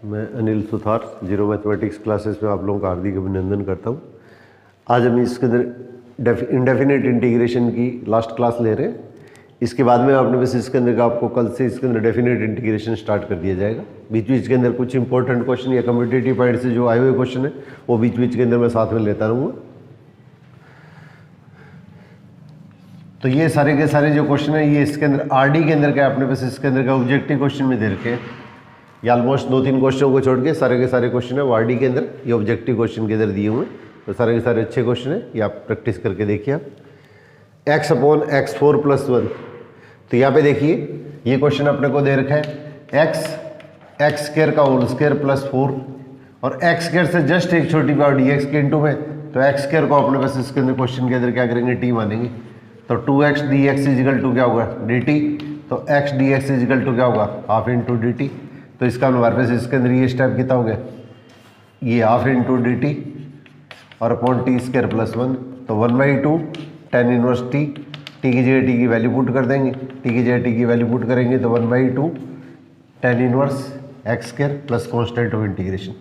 मैं Anil Suthar zero mathematics classes में आप लोगों का हार्दिक अभिनंदन करता हूँ। आज हम इसके अंदर इंडेफिनेट इंटीग्रेशन की लास्ट क्लास ले रहे हैं। इसके बाद में आपने बस इसके अंदर का आपको कल से इसके अंदर डेफिनेट इंटीग्रेशन स्टार्ट कर दिया जाएगा। बीच बीच के अंदर कुछ इंपॉर्टेंट क्वेश्चन या कम्पिटिटिव पॉइंट से जो आए हुए क्वेश्चन है वो बीच बीच के अंदर मैं साथ में लेता रहूँगा। तो ये सारे के सारे जो क्वेश्चन है ये इसके अंदर आरडी के अंदर का आपने बस इसके अंदर का ऑब्जेक्टिव क्वेश्चन में दे रखे हैं। ये ऑलमोस्ट 2-3 क्वेश्चनों को छोड़ के सारे के सारे क्वेश्चन है वो आरडी के अंदर ये ऑब्जेक्टिव क्वेश्चन के अंदर दिए हुए हैं। तो सारे के सारे अच्छे क्वेश्चन है, ये आप प्रैक्टिस करके देखिए। आप x/x4 + 1, तो यहाँ पे देखिए ये क्वेश्चन अपने को दे रखा है x² का होल स्क्वायर + 4 और x² से जस्ट एक छोटी पावर dx के इंटू में, तो x² को अपने बस इसके अंदर क्वेश्चन के अंदर क्या करेंगे t मानेंगे। तो 2x dx = क्या होगा dt, तो x dx = क्या होगा हाफ इंटू dt। तो इसका हमारे पास इसके अंदर ये स्टेप कितना हो गया, ये हाफ इंटू dt और अपॉन t² + 1, तो 1/2 tan इनवर्स t की जगह t की वैल्यू पुट कर देंगे, t की जगह t की वैल्यू पुट करेंगे तो 1/2 tan inverse x² plus constant of integration.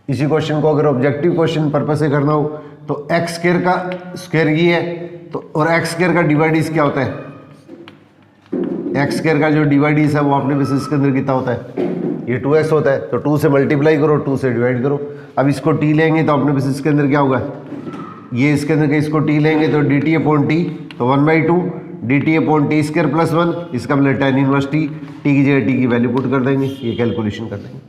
इसी क्वेश्चन को अगर ऑब्जेक्टिव क्वेश्चन पर्पस से करना हो तो x² का स्क्वायर ये है, तो और x² का डिवाइडिस क्या होता है, x² का जो डिवाइडिस है वो आपने बस इसके अंदर कितना होता है, ये 2x होता है। तो 2 से मल्टीप्लाई करो, 2 से डिवाइड करो। अब इसको t लेंगे तो अपने बस इसके अंदर क्या होगा, ये इसके अंदर इसको t लेंगे तो dt/t, तो 1/2 dt/t² + 1, इसका मतलब tan इनवर्स t की जगह t की वैल्यू पुट कर देंगे, ये कैलकुलेशन कर देंगे।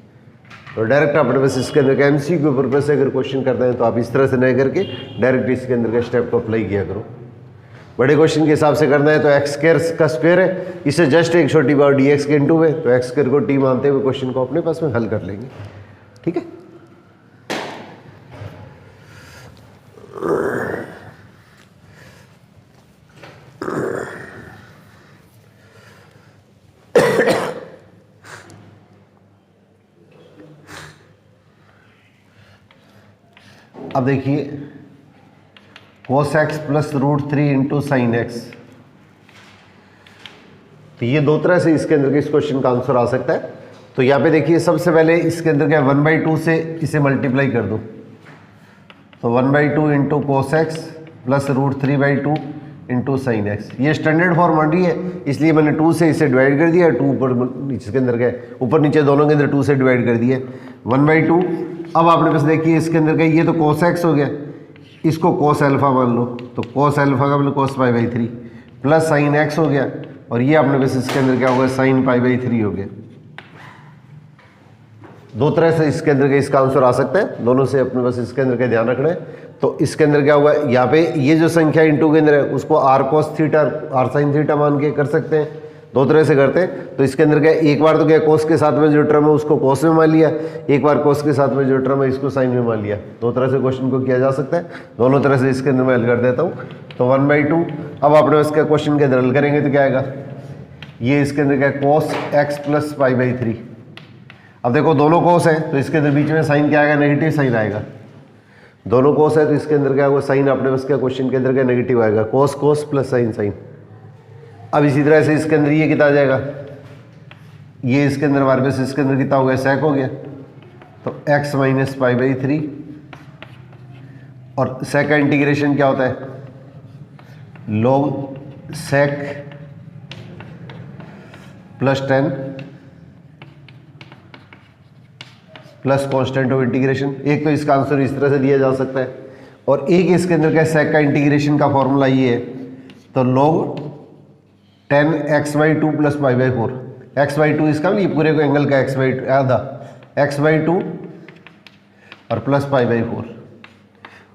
तो डायरेक्ट अपने बस इसके अंदर का MCQ पर्पस से अगर क्वेश्चन करते हैं तो आप इस तरह से नहीं करके डायरेक्ट इसके अंदर का स्टेप को अप्लाई किया करो। बड़े क्वेश्चन के हिसाब से करना है तो x² का स्क्वायर है, इससे जस्ट एक छोटी पावर dx के इंटू में, तो x² को t मानते हुए क्वेश्चन को अपने पास में हल कर लेंगे। ठीक है, अब देखिए cos x + √3 × sin x, तो ये दो तरह से इसके अंदर के इस क्वेश्चन का आंसर आ सकता है। तो यहाँ पे देखिए सबसे पहले इसके अंदर क्या 1/2 से इसे मल्टीप्लाई कर दो, तो 1/2 × cos x + √3/2 × sin x। ये स्टैंडर्ड फॉर्म बन रही है, इसलिए मैंने 2 से इसे डिवाइड कर दिया, 2 ऊपर नीचे के अंदर का ऊपर नीचे दोनों के अंदर 2 से डिवाइड कर दिया 1/2। अब आपने बस देखिए इसके अंदर का ये तो cos x हो गया, इसको cos α मान लो, तो cos α का मतलब cos π/3 प्लस sin x हो गया, और ये आपने बस इसके अंदर क्या होगा sin π/3 हो गया। दो तरह से इसके अंदर का इसका आंसर आ सकता है, दोनों से अपने बस इसके अंदर का ध्यान रखना है। तो इसके अंदर क्या होगा, यहाँ पे ये जो संख्या इंटू के अंदर है उसको r cos θ r sin θ मान के कर सकते हैं, दो तरह से करते हैं। तो इसके अंदर क्या एक बार तो क्या cos के साथ में जो टर्म है उसको cos में मान लिया, एक बार cos के साथ में जो टर्म है इसको sin में मान लिया। दो तरह से क्वेश्चन को किया जा सकता है, दोनों तरह से इसके अंदर मैं हल कर देता हूँ। तो 1/2 अब आपने इसका क्वेश्चन के अंदर हल करेंगे तो क्या आएगा, ये इसके अंदर क्या cos x + π/3। अब देखो दोनों cos है तो इसके अंदर बीच में साइन क्या आएगा, नेगेटिव साइन आएगा। दोनों cos है तो इसके अंदर क्या होगा, साइन अपने बस क्या क्वेश्चन के अंदर क्या नेगेटिव आएगा, cos cos plus sine sine. अब इसी तरह से इसके अंदर ये कितना आ जाएगा, ये इसके अंदर हमारे पास इसके अंदर कितना हो गया, sec हो गया, तो x - π/3, और sec का इंटीग्रेशन क्या होता है, log sec + 10 plus constant of integration. एक तो इसका आंसर इस तरह से दिया जा सकता है, और एक इसके अंदर क्या sec का इंटीग्रेशन का फॉर्मूला ये है, तो log 10x/2 + π/4, x/2 इसका ये पूरे को एंगल का x/2 आधा x/2 और प्लस π/4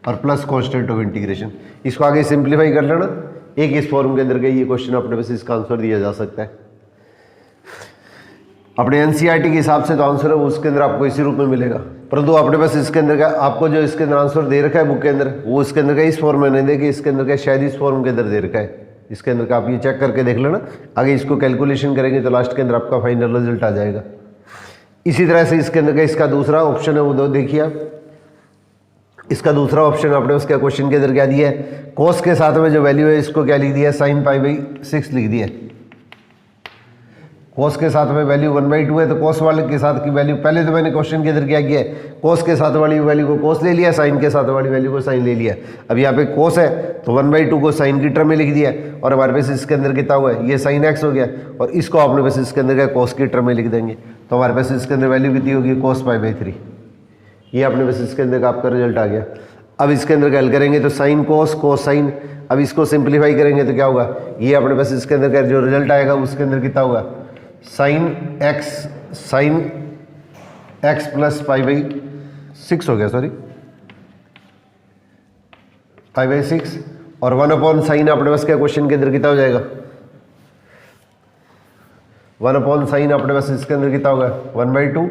और प्लस कॉन्स्टेंट ऑफ इंटीग्रेशन। इसको आगे सिंप्लीफाई कर लेना, एक इस फॉर्म के अंदर का ये क्वेश्चन अपने बस इसका आंसर दिया जा सकता है। अपने एनसीईआरटी के हिसाब से तो आंसर है वो उसके अंदर आपको इसी रूप में मिलेगा, परंतु अपने पास इसके अंदर का आपको जो इसके अंदर आंसर दे रखा है बुक के अंदर, वो इसके अंदर का इस फॉर्म में नहीं देगी, इसके अंदर का शायद इस फॉर्म के अंदर दे रखा है। इसके अंदर का आप ये चेक करके देख लेना, आगे इसको कैलकुलेशन करेंगे तो लास्ट के अंदर आपका फाइनल रिजल्ट आ जाएगा। इसी तरह से इसके अंदर का इसका दूसरा ऑप्शन है वो देखिए आप, इसका दूसरा ऑप्शन आपने उसका क्वेश्चन के अंदर क्या दिया है, cos के साथ में जो वैल्यू है इसको क्या लिख दिया, sin π/6 लिख दिया। कोस के साथ में वैल्यू 1/2 है, तो कोस वाले के साथ की वैल्यू, पहले तो मैंने क्वेश्चन के अंदर क्या किया है, कोस के साथ वाली वैल्यू को कोस ले लिया, साइन के साथ वाली वैल्यू को साइन ले लिया। अब यहाँ पे कोस है तो 1/2 को साइन की टर्म में लिख दिया, और हमारे पास इसके अंदर कितना हुआ है, ये साइन एक्स हो गया, और इसको आपने बस इसके अंदर क्या कोस की टर्म में लिख देंगे, तो हमारे पास इसके अंदर वैल्यू कितनी होगी, cos π/3। ये आपने बस इसके अंदर का आपका रिजल्ट आ गया। अब इसके अंदर क्या हल करेंगे तो साइन कोस कोस साइन, अब इसको सिंप्लीफाई करेंगे तो क्या होगा, ये अपने बस इसके अंदर का जो रिजल्ट आएगा उसके अंदर कितना होगा, साइन एक्स प्लस π/6 हो गया, सॉरी π/6, और 1/sin अपने पास क्या क्वेश्चन के अंदर कितना हो जाएगा, 1/sin अपने पास इसके अंदर कितना होगा 1/2,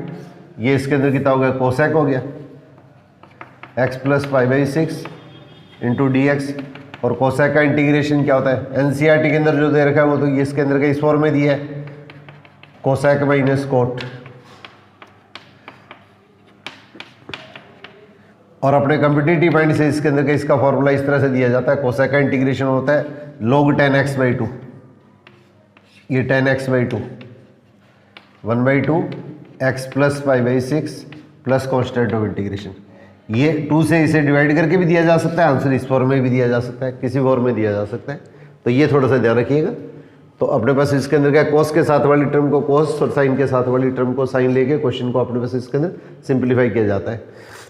ये इसके अंदर कितना हो गया कोसेक हो गया, x प्लस π/6 इंटू डी, और कोसेक का इंटीग्रेशन क्या होता है, एनसीईआरटी के अंदर जो दे रखा है वो तो ये इसके अंदर का इस फॉर्म में दिया है, कोसेक माइनस कोट। और अपने कम्पिटिटिव पॉइंट से इसके अंदर का इसका फॉर्मूला इस तरह से दिया जाता है, कोसेक का इंटीग्रेशन होता है log 10x/2, ये 10x/2 1/2 x plus π/6 plus constant of integration. ये 2 से इसे डिवाइड करके भी दिया जा सकता है, आंसर इस फॉर्म में भी दिया जा सकता है, किसी फॉर्म में दिया जा सकता है, तो ये थोड़ा सा ध्यान रखिएगा। तो अपने पास इसके अंदर क्या, कोस के साथ वाली टर्म को कोस और साइन के साथ वाली टर्म को साइन लेके क्वेश्चन को अपने पास इसके अंदर सिंप्लीफाई किया जाता है।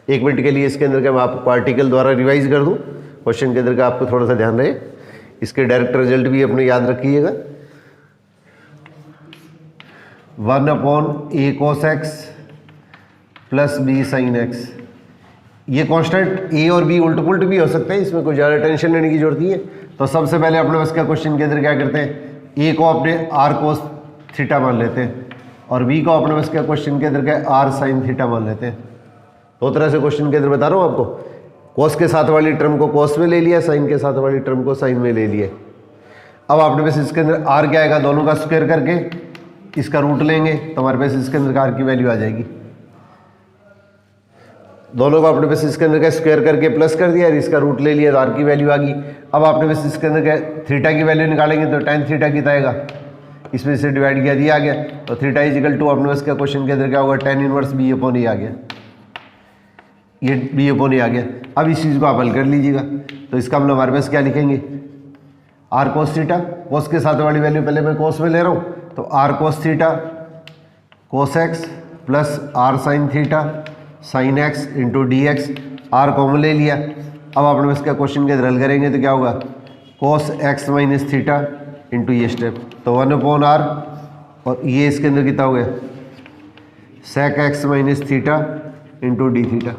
1 मिनट के लिए इसके अंदर का मैं आपको आर्टिकल द्वारा रिवाइज कर दूं, क्वेश्चन के अंदर का आपको थोड़ा सा ध्यान रहे, इसके डायरेक्ट रिजल्ट भी अपने याद रखिएगा। 1/a cos x plus b sin x, ये कांस्टेंट a और b उल्ट पुल्ट भी हो सकते हैं, इसमें कोई ज़्यादा टेंशन लेने की जरूरत नहीं है। तो सबसे पहले अपने पास क्या क्वेश्चन के अंदर क्या करते हैं, a को अपने r cos थीटा मान लेते हैं, और b को अपने पास क्या क्वेश्चन के अंदर क्या r sin थीटा मान लेते हैं। दो तरह से क्वेश्चन के अंदर बता रहा हूँ आपको, कोस के साथ वाली टर्म को कोस में ले लिया, साइन के साथ वाली टर्म को साइन में ले लिया। अब आपने पास इसके अंदर r क्या आएगा, दोनों का स्क्वायर करके इसका रूट लेंगे तो हमारे पास इसके अंदर r की वैल्यू आ जाएगी। दोनों को आपने बस इसके अंदर का स्क्वायर करके प्लस कर दिया और इसका रूट ले लिया तो r की वैल्यू आ गई। अब आपने बस इसके अंदर क्या थीटा की वैल्यू निकालेंगे तो tan थीटा कितना आएगा, इसमें से डिवाइड किया दिया आ गया, तो थीटा इजिकल टू अपने बस क्या क्वेश्चन के अंदर क्या होगा, tan इनवर्स b/a आ गया, ये b/a आ गया। अब इस चीज़ को आप हल कर लीजिएगा, तो इसका मतलब हमारे पास क्या लिखेंगे, r cos थीटा, कोस के साथ वाली वैल्यू पहले मैं कोस में ले रहा हूँ, तो r cos theta cos x plus r sin theta sin x into D x, r common ले लिया। अब आपने इसका क्वेश्चन के अंदर हल करेंगे तो क्या होगा, cos x minus theta into ये स्टेप, तो 1/r, और ये इसके अंदर कितना हो गया sec x minus theta into D theta.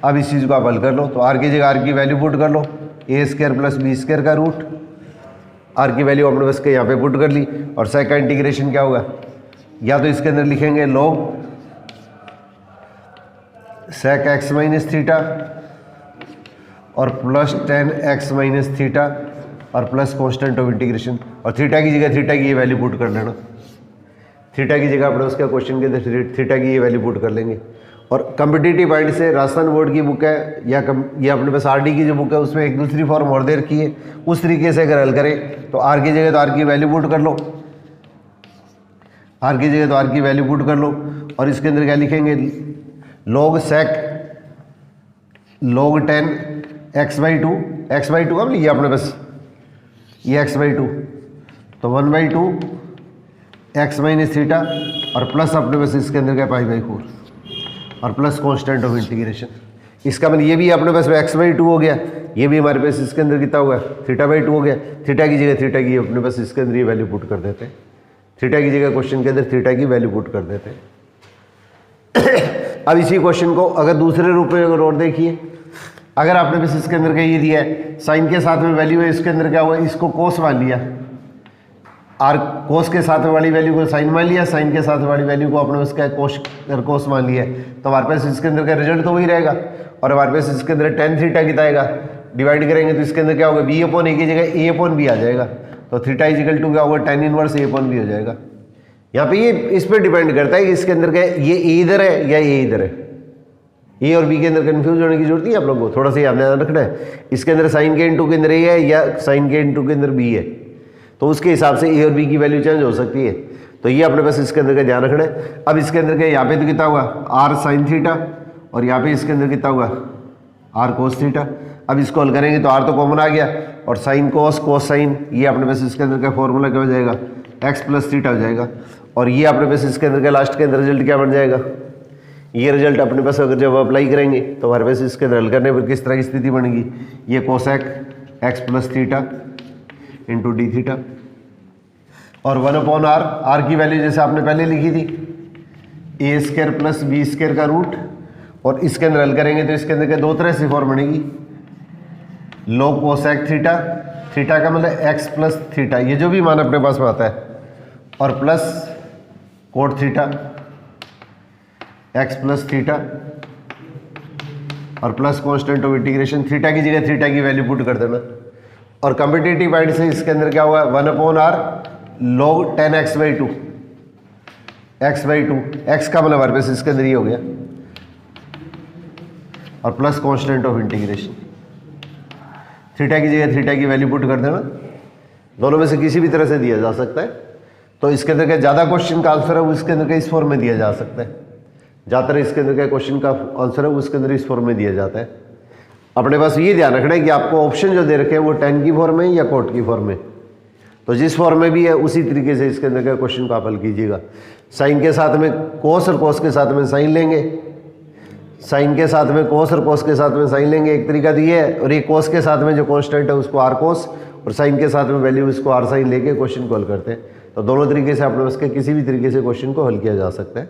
अब इस चीज़ को आप हल कर लो, तो r की जगह r की वैल्यू पुट कर लो, a² प्लस b² का रूट, r की वैल्यू अपने बस के यहाँ पे पुट कर ली, और sec का इंटीग्रेशन क्या होगा, या तो इसके अंदर लिखेंगे log sec x minus theta और plus tan x minus theta और प्लस कांस्टेंट ऑफ इंटीग्रेशन, और थीटा की जगह थीटा की ये वैल्यू पुट कर लेना, थीटा की जगह अपने उसका क्वेश्चन के अंदर थीटा की ये वैल्यू पुट कर लेंगे। और कम्पिटिटिव पॉइंट से राजस्थान बोर्ड की बुक है या अपने पास आरडी की जो बुक है उसमें एक दूसरी फॉर्म और दे रखी है, उस तरीके से अगर हल करें तो आर की जगह तो आर की वैल्यू पुट कर लो, आर की जगह तो आर की वैल्यू पुट कर लो, और इसके अंदर क्या लिखेंगे, log sec log 10 x/2, x/2 अब लिया अपने बस ये x/2, तो 1/2 x माइनस थीटा और प्लस अपने बस इसके अंदर क्या π/4 और प्लस कांस्टेंट ऑफ इंटीग्रेशन। इसका मतलब ये भी अपने पास x/2 हो गया, ये भी हमारे पास इसके अंदर कितना होगा θ/2 हो गया। थीटा की जगह थीटा की अपने पास इसके अंदर ये वैल्यू पुट कर देते हैं, थीटा की जगह क्वेश्चन के अंदर थीटा की वैल्यू पुट कर देते हैं। अब इसी क्वेश्चन को अगर दूसरे रूप में अगर और देखिए, अगर आपने बस इसके अंदर का ये दिया है साइन के साथ में वैल्यू है, इसके अंदर क्या हुआ, इसको कोस मान लिया, आर कोस के साथ वाली वैल्यू को साइन मान लिया, साइन के साथ वाली वैल्यू को अपने उसका कोस मान लिया, तो हमारे पास इसके अंदर का रिजल्ट तो वही रहेगा। और हमारे पास इसके अंदर tan थीटा कितना आएगा, डिवाइड करेंगे तो इसके अंदर क्या होगा, b/a की जगह a/b आ जाएगा, तो थीटा इजिकल टू क्या होगा, tan इनवर्स a/b हो जाएगा। यहाँ पे ये इस पर डिपेंड करता है कि इसके अंदर क्या ये a इधर है या a इधर है, ए और बी के अंदर कंफ्यूज होने की जरूरत नहीं है आप लोगों को, थोड़ा सा ध्यान रखना है। इसके अंदर साइन के इंटू के अंदर ए है या साइन के इंटू के अंदर बी है, तो उसके हिसाब से ए और बी की वैल्यू चेंज हो सकती है। तो ये अपने पास इसके अंदर का ध्यान रखना है। अब इसके अंदर के यहाँ पे तो कितना हुआ आर साइन थीटा, और यहाँ पे इसके अंदर कितना हुआ आर कोस थीटा। अब इसको हल करेंगे तो आर तो कॉमन आ गया, और साइन कोस कोस साइन, ये अपने पास इसके अंदर का फॉर्मूला क्या हो जाएगा एक्स प्लस थीटा हो जाएगा। और ये अपने पास इसके अंदर का लास्ट के अंदर रिजल्ट क्या बन जाएगा, ये रिजल्ट अपने पास अगर जब अप्लाई करेंगे तो हमारे पास इसके अंदर हल करने पर किस तरह की स्थिति बनेगी, ये cosec x plus theta into D theta, और 1/r, आर की वैल्यू जैसे आपने पहले लिखी थी ए स्क्वायर प्लस बी स्क्वायर का रूट, और इसके अंदर हल करेंगे तो इसके अंदर के दो तरह से फॉर्म बनेगी, log कोसेक थीटा, थीटा का मतलब एक्स प्लस थीटा, ये जो भी मान अपने पास में आता है, और plus cot theta X plus theta, और plus constant of integration, theta की जगह थीटा की वैल्यू पुट कर देना, और कम्पिटिटिव पॉइंट से इसके अंदर क्या हुआ 1/r log 10x/2, x/2, x का मतलब हमारे पास इसके अंदर ये हो गया, और plus constant of integration, theta की जगह थीटा की वैल्यू पुट कर देना। दोनों में से किसी भी तरह से दिया जा सकता है। तो इसके अंदर का ज़्यादा क्वेश्चन का आंसर है वो इसके अंदर का इस फॉर्म में दिया जा सकता है, ज़्यादातर इसके अंदर का क्वेश्चन का आंसर है वो इसके अंदर इस फॉर्म में दिया जाता है। अपने पास ये ध्यान रखना है कि आपको ऑप्शन जो दे रखे हैं वो tan की फॉर्म में या कोट की फॉर्म में, तो जिस फॉर्म में भी है उसी तरीके से इसके अंदर का क्वेश्चन को आप हल कीजिएगा। साइन के साथ में कोस और कोस के साथ में साइन लेंगे, साइन के साथ में कोस और कोस के साथ में साइन लेंगे, एक तरीका तो ये है, और एक कोस के साथ में जो कांस्टेंट है उसको आर कोस, और साइन के साथ में वैल्यू उसको आर साइन लेके क्वेश्चन को हल करते हैं। तो दोनों तरीके से अपने उसके किसी भी तरीके से क्वेश्चन को हल किया जा सकता है।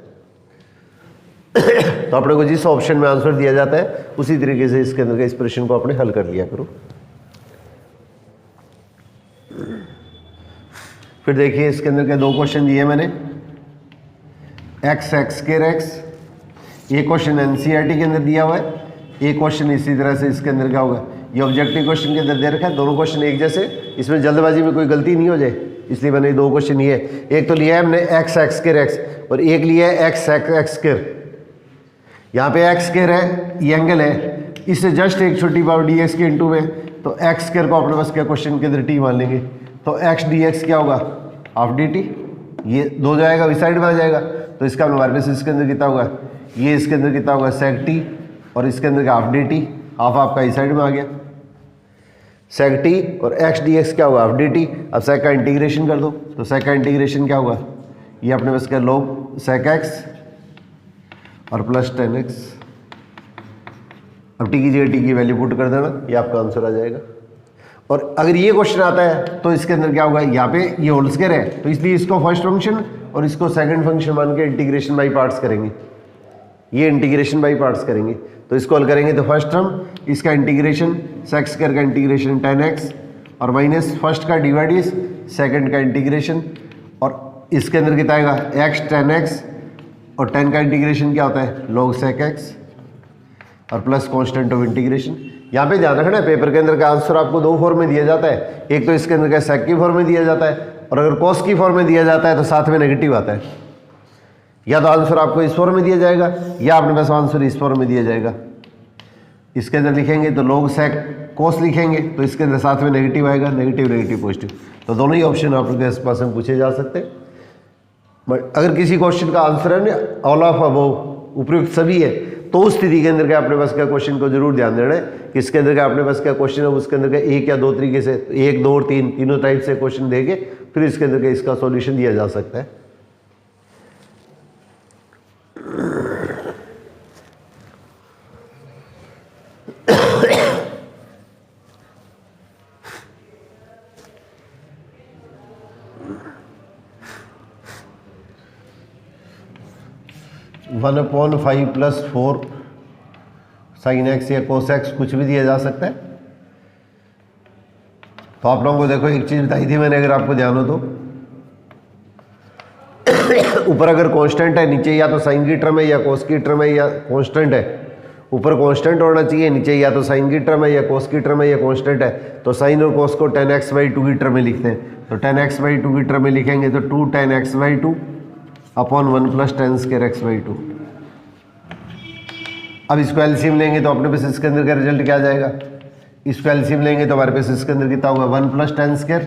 तो अपने को जिस ऑप्शन में आंसर दिया जाता है उसी तरीके से इसके अंदर के इस प्रश्न को अपने हल कर लिया करो। फिर देखिए इसके अंदर के दो क्वेश्चन दिए मैंने, एक्स एक्स स्क्वायर एक्स, ये क्वेश्चन एनसीईआरटी के अंदर दिया हुआ है, एक क्वेश्चन इसी तरह से इसके अंदर क्या होगा, ये ऑब्जेक्टिव क्वेश्चन के अंदर दे रखा है। दोनों क्वेश्चन एक जैसे, इसमें जल्दबाजी में कोई गलती नहीं हो जाए, इसलिए मैंने दो क्वेश्चन ये, एक तो लिया है हमने एक्स एक्स स्क्वायर एक्स, और एक लिया है एक्स एक्स स्क्वायर। यहाँ पे एक्स स्क्वायर है, ये एंगल है, इससे जस्ट एक छोटी पावर डी एक्स के इंटू में, तो एक्स स्क्वायर को अपने पास क्या क्वेश्चन के अंदर टी मान लेंगे, तो एक्स डी एक्स क्या होगा हाफ डी टी, ये दो जाएगा इस साइड में आ जाएगा, तो इसका हमारे पास इसके अंदर कितना होगा, ये इसके अंदर कितना होगा सेक टी, और इसके अंदर का हाफ डी टी, हाफ आपका इस साइड में आ गया सेक टी, और एक्स डी एक्स क्या होगा हाफ डी टी। अब सेक का इंटीग्रेशन कर दो, तो सेक का इंटीग्रेशन क्या होगा, ये अपने पास क्या log सेक एक्स और प्लस 10x। अब टी की जगह टी की वैल्यू पुट कर देना, ये आपका आंसर आ जाएगा। और अगर ये क्वेश्चन आता है तो इसके अंदर क्या होगा, यहाँ पे ये होल स्क्वायर है, तो इसलिए इसको फर्स्ट फंक्शन और इसको सेकंड फंक्शन मान के इंटीग्रेशन बाई पार्ट्स करेंगे, ये इंटीग्रेशन बाई पार्ट्स करेंगे। तो इसको हल करेंगे तो फर्स्ट टर्म इसका इंटीग्रेशन सेक स्क्वायर का इंटीग्रेशन 10x, और माइनस फर्स्ट का डिवाइड इस सेकंड का इंटीग्रेशन, और इसके अंदर कितना आएगा x 10x, और 10 का इंटीग्रेशन क्या होता है log sec x, और प्लस कांस्टेंट ऑफ इंटीग्रेशन। यहाँ पे ध्यान रखना है पेपर के अंदर का आंसर आपको दो फॉर्म में दिया जाता है, एक तो इसके अंदर का sec की फॉर्म में दिया जाता है, और अगर cos की फॉर्म में दिया जाता है तो साथ में नेगेटिव आता है। या तो आंसर आपको इस फॉर्म में दिया जाएगा, या अपने पास आंसर इस फॉर्म में दिया जाएगा। इसके अंदर लिखेंगे तो log sec cos लिखेंगे, तो इसके अंदर साथ में नेगेटिव आएगा, नेगेटिव नेगेटिव पॉजिटिव, तो दोनों ही ऑप्शन आपके पास में पूछे जा सकते हैं। बट अगर किसी क्वेश्चन का आंसर है ना ऑल ऑफ अबव, उपयुक्त सभी है, तो उस स्थिति के अंदर क्या अपने पास क्या क्वेश्चन को जरूर ध्यान देना है कि इसके अंदर का अपने पास क्या क्वेश्चन है, उसके अंदर का एक या दो तरीके से, एक दो और तीन, तीनों टाइप से क्वेश्चन देके फिर इसके अंदर का इसका सॉल्यूशन दिया जा सकता है। वन अपॉन 5 + 4 साइन एक्स या कोस एक्स कुछ भी दिया जा सकता है। तो आप लोगों को देखो एक चीज़ बताई थी मैंने, अगर आपको ध्यान हो तो ऊपर अगर कांस्टेंट है, नीचे या तो साइन की टर्म है या कोस की टर्म है या कांस्टेंट है, ऊपर कांस्टेंट होना चाहिए, नीचे या तो साइन की टर्म है या कोस की टर्म है या कांस्टेंट है। तो साइन और कोस को 10x/2 की टर्म में लिखते हैं, तो 10x/2 की टर्म में लिखेंगे तो 2 10x/2 अपॉन 1 + 10^2x/2। अब इसको एलसीएम लेंगे तो अपने पास इसके अंदर का रिजल्ट क्या आ जाएगा, इसको एलसीएम लेंगे तो हमारे पास इसके अंदर कितना होगा 1 + 10^2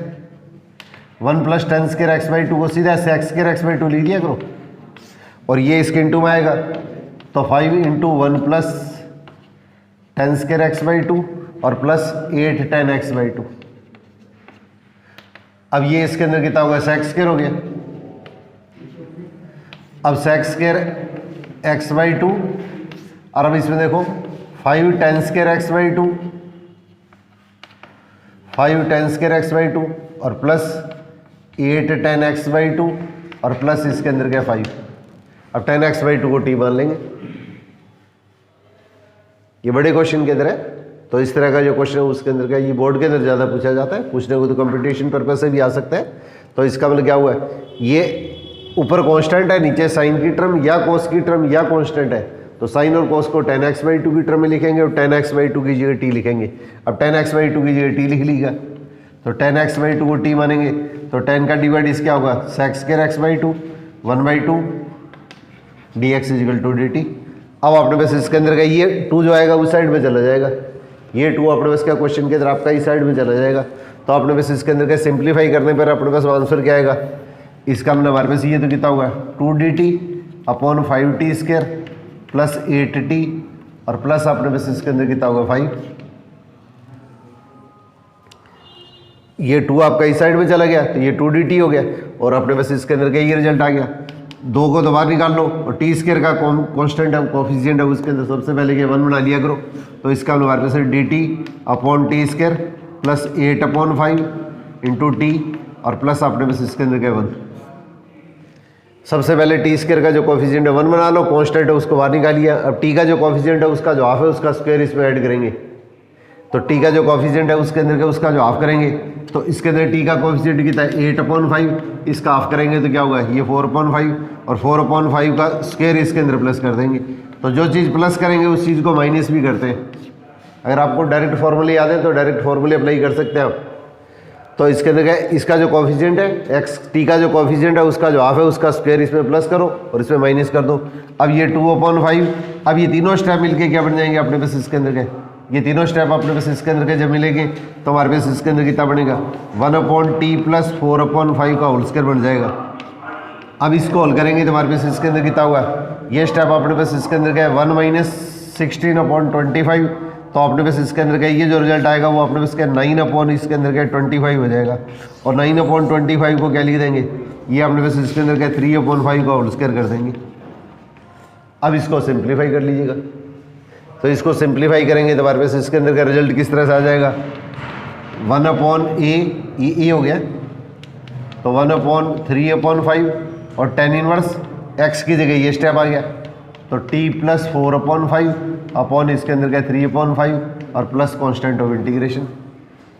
1 plus tan square X by two को सीधा x square X by to लिख दिया करो, और ये इसके इंटू में आएगा तो 5 into 1 plus tan square X by two और plus 8 tan X by two. अब ये इसके अंदर कितना होगा, सेक्स स्क्वायर हो गया। अब sec square X by two, और अब इसमें देखो 5 tan square X by two, 5 tan square X by two और plus 8 tan X by two और प्लस इसके अंदर क्या 5। अब टेन एक्स बाई टू को टी मान लेंगे। ये बड़े क्वेश्चन के अंदर है, तो इस तरह का जो क्वेश्चन है उसके अंदर का, ये बोर्ड के अंदर ज़्यादा पूछा जाता है, पूछने को तो कंपटीशन पर्पज से भी आ सकता है। तो इसका मतलब क्या हुआ है, ये ऊपर कांस्टेंट है, नीचे साइन की टर्म या कोस की टर्म या कांस्टेंट है, तो साइन और कोस को टेन एक्स बाई टू की टर्म में लिखेंगे और टेन एक्स बाई टू की जगह टी लिखेंगे। अब टेन एक्स बाई टू की जगह टी लिख लीजिएगा, तो टेन एक्स बाई टू को टी मानेंगे तो टेन का डिवाइड इस क्या होगा, sec square X by two 1/2 D X equal to D T. अब आपने बस इसके अंदर का ये 2 जो आएगा उस साइड में चला जाएगा, ये 2 अपने बस क्या क्वेश्चन के अंदर आपका इस साइड में चला जाएगा। तो आपने बस इसके अंदर का सिंप्लीफाई करने पर अपने पास आंसर क्या आएगा, इसका हमने हमारे पास ये तो कितना होगा 2dt upon 5t square plus 8t और प्लस अपने पास इसके अंदर कितना होगा 5। ये 2 आपका इस साइड में चला गया तो ये 2dt हो गया, और अपने पास इसके अंदर का ये रिजल्ट आ गया। 2 को तो बाहर निकाल लो, और टी स्क्वायर का कांस्टेंट है, कोफिशिएंट है, उसके अंदर सबसे पहले के 1 बना लिया करो। तो इसका हमारे पास dt upon T square plus 8 upon 5 into T और प्लस अपने पास इसके अंदर क्या 1। सबसे पहले टी स्क्वायर का जो कोफिशिएंट है 1 बना लो, कांस्टेंट है उसको बाहर निकालिए। अब टी का जो कोफिशिएंट है उसका जो हाफ है उसका स्क्वायर इसमें ऐड करेंगे, तो टी का जो कोफिशिएंट है उसके अंदर का उसका जो हाफ करेंगे, तो इसके अंदर टी का कोफिशिएंट कितना है 8/5, इसका हाफ करेंगे तो क्या होगा ये 4/5 और 4/5 का स्क्वायर इसके अंदर प्लस कर देंगे। तो जो चीज़ प्लस करेंगे उस चीज़ को माइनस भी करते हैं। अगर आपको डायरेक्ट फॉर्मूले याद है तो डायरेक्ट फॉर्मूले अप्लाई कर सकते हैं आप। तो इसके अंदर क्या इसका जो कोफिशिएंट है एक्स टी का जो कोफिशिएंट है उसका जो हाफ है उसका स्क्वायर इसमें प्लस करो और इसमें माइनस कर दो। अब ये 2/5, अब ये तीनों स्टेप मिलके क्या बन जाएंगे अपने पास इसके अंदर के, ये तीनों स्टेप अपने पास इसके अंदर के जब मिलेंगे तो हमारे पास इसके अंदर कितना बनेगा 1/t प्लस 4/5 का होल स्क्वायर बन जाएगा। अब इसको हल करेंगे तो हमारे पास इसके अंदर कितना हुआ, ये स्टेप अपने पास इसके अंदर क्या है 1 - 16/25, तो अपने पास इसके अंदर क्या ये जो रिजल्ट आएगा वो अपने पास क्या 9 इसके अंदर क्या 25 हो जाएगा। और 9/25 को क्या लिख देंगे, ये अपने पास इसके अंदर क्या 3/5 का होल स्क्वायर कर देंगे। अब इसको सिंप्लीफाई कर लीजिएगा, तो इसको सिंप्लीफाई करेंगे तो हमारे पास इसके अंदर का रिजल्ट किस तरह से आ जाएगा 1/a, ये हो गया, तो 1/3/5 और tan इनवर्स x की जगह ये स्टेप आ गया, तो t प्लस 4/5 अपॉन इसके अंदर क्या 3/5 और प्लस कांस्टेंट ऑफ इंटीग्रेशन।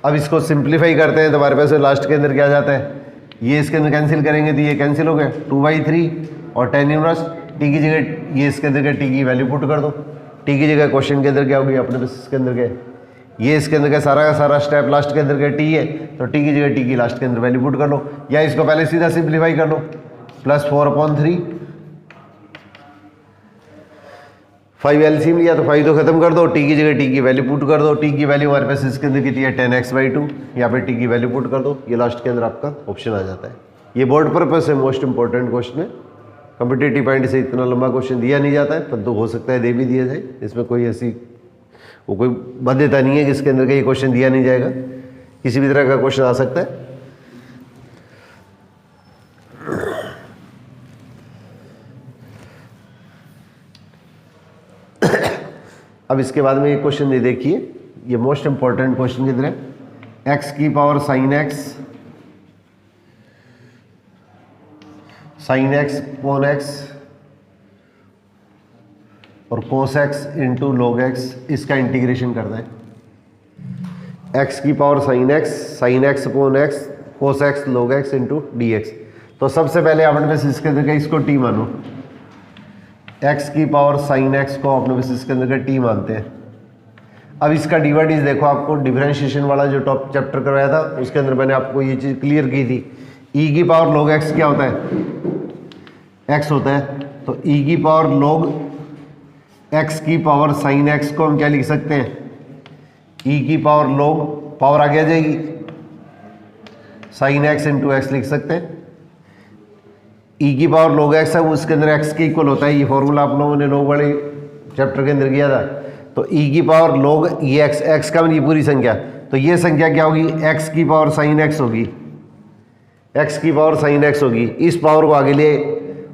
अब इसको सिंप्लीफाई करते हैं तो हमारे पास लास्ट के अंदर क्या जाता है, ये इसके अंदर कैंसिल करेंगे तो ये कैंसिल हो गया 2/3 और tan इनवर्स t की जगह ये इसके अंदर क्या t की वैल्यू पुट कर दो, t की जगह क्वेश्चन के अंदर क्या होगी अपने पास इसके अंदर क्या ये इसके अंदर का सारा स्टेप लास्ट के अंदर क्या t है, तो t की जगह t की लास्ट के अंदर वैल्यू पुट कर लो, या इसको पहले सीधा सिंप्लीफाई कर लो प्लस 4/3 5 एलसीएम लिया तो 5 तो खत्म कर दो, t की जगह t की वैल्यू पुट कर दो, t की वैल्यू हमारे पास इसके अंदर कितनी है 10x/2, यहाँ पे t की वैल्यू पुट कर दो, ये लास्ट के अंदर आपका ऑप्शन आ जाता है। ये बोर्ड पर्पस से मोस्ट इंपॉर्टेंट क्वेश्चन है, कम्पिटेटिव पॉइंट से इतना लंबा क्वेश्चन दिया नहीं जाता है, परंतु हो सकता है दे भी दिया जाए, इसमें कोई ऐसी वो कोई बाध्यता नहीं है कि इसके अंदर का ये क्वेश्चन दिया नहीं जाएगा, किसी भी तरह का क्वेश्चन आ सकता है। अब इसके बाद में ये क्वेश्चन ये देखिए, ये मोस्ट इंपॉर्टेंट क्वेश्चन किधर है, x की power sin x upon x और cos x into log x, इसका इंटीग्रेशन करना है। x की power sin x upon x cos x log x into dx। तो सबसे पहले आपने बस इसके अंदर का इसको t मानो, x की पावर sin x को आपने बस इसके अंदर का t मानते हैं। अब इसका डिवाइड इज देखो, आपको डिफरेंशिएशन वाला जो टॉप चैप्टर करवाया था उसके अंदर मैंने आपको ये चीज़ क्लियर की थी। e की पावर log x क्या होता है, x होता है, तो e की पावर log x की पावर sin x को हम क्या लिख सकते हैं, e की पावर log पावर आगे आ जाएगी साइन एक्स इंटू एक्स लिख सकते हैं। ई की पावर log x है, वो उसके अंदर x के इक्वल होता है। ये फॉर्मूला आप लोगों ने log वाले चैप्टर के अंदर किया था। तो ई की पावर log ये x का मतलब ये पूरी संख्या, तो ये संख्या क्या होगी, x की पावर साइन x होगी, x की पावर साइन x होगी। इस पावर को आगे ले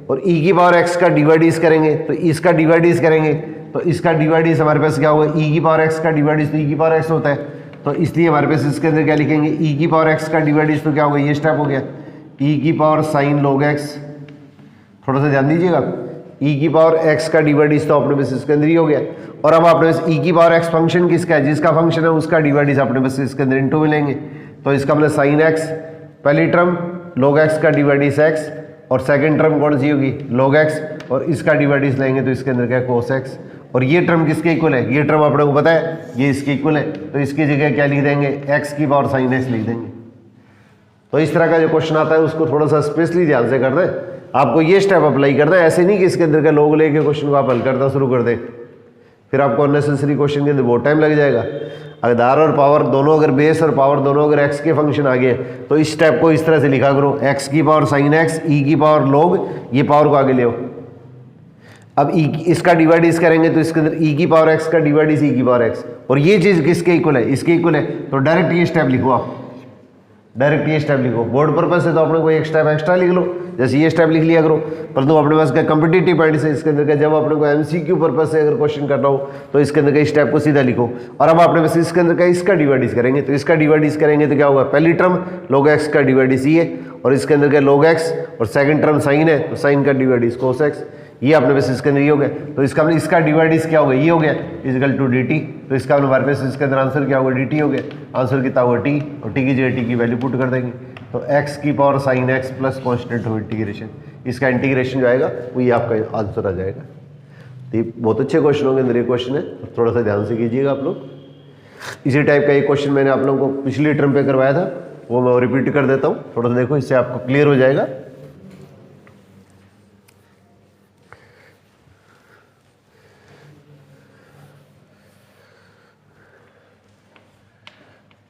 और e की पावर x का डिवाइड करेंगे तो इसका डिवाइड करेंगे तो इसका डिवाइड हमारे पास क्या होगा, e की पावर x का डिवाइड तो e की पावर x होता है, तो इसलिए हमारे पास इसके अंदर क्या लिखेंगे, e की पावर x का डिवाइड तो क्या होगा, ये स्टेप हो गया, e की पावर साइन log x। थोड़ा सा ध्यान दीजिएगा, e की पावर x का डिवाइड तो अपने पास इसके अंदर ही हो गया। और अब अपने पास e की पावर x फंक्शन किसका है, जिसका फंक्शन है उसका डिवाइड अपने पास इसके अंदर इंटू में लेंगे। तो इसका मतलब साइन x, पहली टर्म log x का डिवाइड x और सेकंड टर्म कौन सी होगी, log x, और इसका डिवाइड लेंगे तो इसके अंदर क्या cos x। और ये टर्म किसके इक्वल है, ये टर्म अपने को पता है ये इसके इक्वल है, तो इसकी जगह क्या लिख देंगे, x की पावर साइन x लिख देंगे। तो इस तरह का जो क्वेश्चन आता है उसको थोड़ा सा स्पेशली ध्यान से करना है, आपको ये स्टेप अप्लाई करना है। ऐसे नहीं कि इसके अंदर का log लेके क्वेश्चन को आप हल करना शुरू कर दें, फिर आपको अननेसेसरी क्वेश्चन के अंदर बहुत टाइम लग जाएगा। आधार और पावर दोनों अगर बेस और पावर दोनों अगर x के फंक्शन आ गए तो इस स्टेप को इस तरह से लिखा करो, x की पावर साइन x, e की पावर log, ये पावर को आगे ले आओ। अब इसका डिवाइड करेंगे तो इसके अंदर e की पावर x का डिवाइड e की पावर x, और ये चीज़ किसके इक्वल है, इसके इक्वल है। तो डायरेक्ट ये स्टेप लिखो, आप डायरेक्ट ये स्टेप लिखो। बोर्ड पर्पज से तो अपने को एक स्टेप एक्स्ट्रा लिख लो, जैसे ये स्टेप लिख लिया करो, परंतु अपने पास का कंपिटेटिव पॉइंट से इसके अंदर का जब अपने को एमसीक्यू पर्पज से अगर क्वेश्चन करना हो तो इसके अंदर का स्टेप को सीधा लिखो। और अब अपने पास इसके अंदर का इसका डिवाइड करेंगे, तो इसका डिवाइड करेंगे तो क्या होगा, पहली टर्म log x का डिवाइड है और इसके अंदर का log x, और सेकंड टर्म साइन है तो साइन का डिवाइड cos x, ये अपने पास इसके अंदर ये हो गया। तो इसका मतलब इसका डिवाइड क्या होगा, ये हो गया इजिकल टू dt, तो इसका मतलब हमारे पास इसके अंदर आंसर क्या होगा, dt हो गया। आंसर कितना होगा t, और t की जगह t की वैल्यू पुट कर देंगे, तो x की power sine x plus constant हो इंटीग्रेशन, इसका इंटीग्रेशन जो आएगा वो ये आपका आंसर आ जाएगा। तो ये बहुत अच्छे क्वेश्चन होंगे, मेरे क्वेश्चन है, थोड़ा सा ध्यान से कीजिएगा आप लोग। इसी टाइप का एक क्वेश्चन मैंने आप लोगों को पिछली टर्म पे करवाया था, वो मैं रिपीट कर देता हूँ, थोड़ा सा देखो, इससे आपको क्लियर हो जाएगा।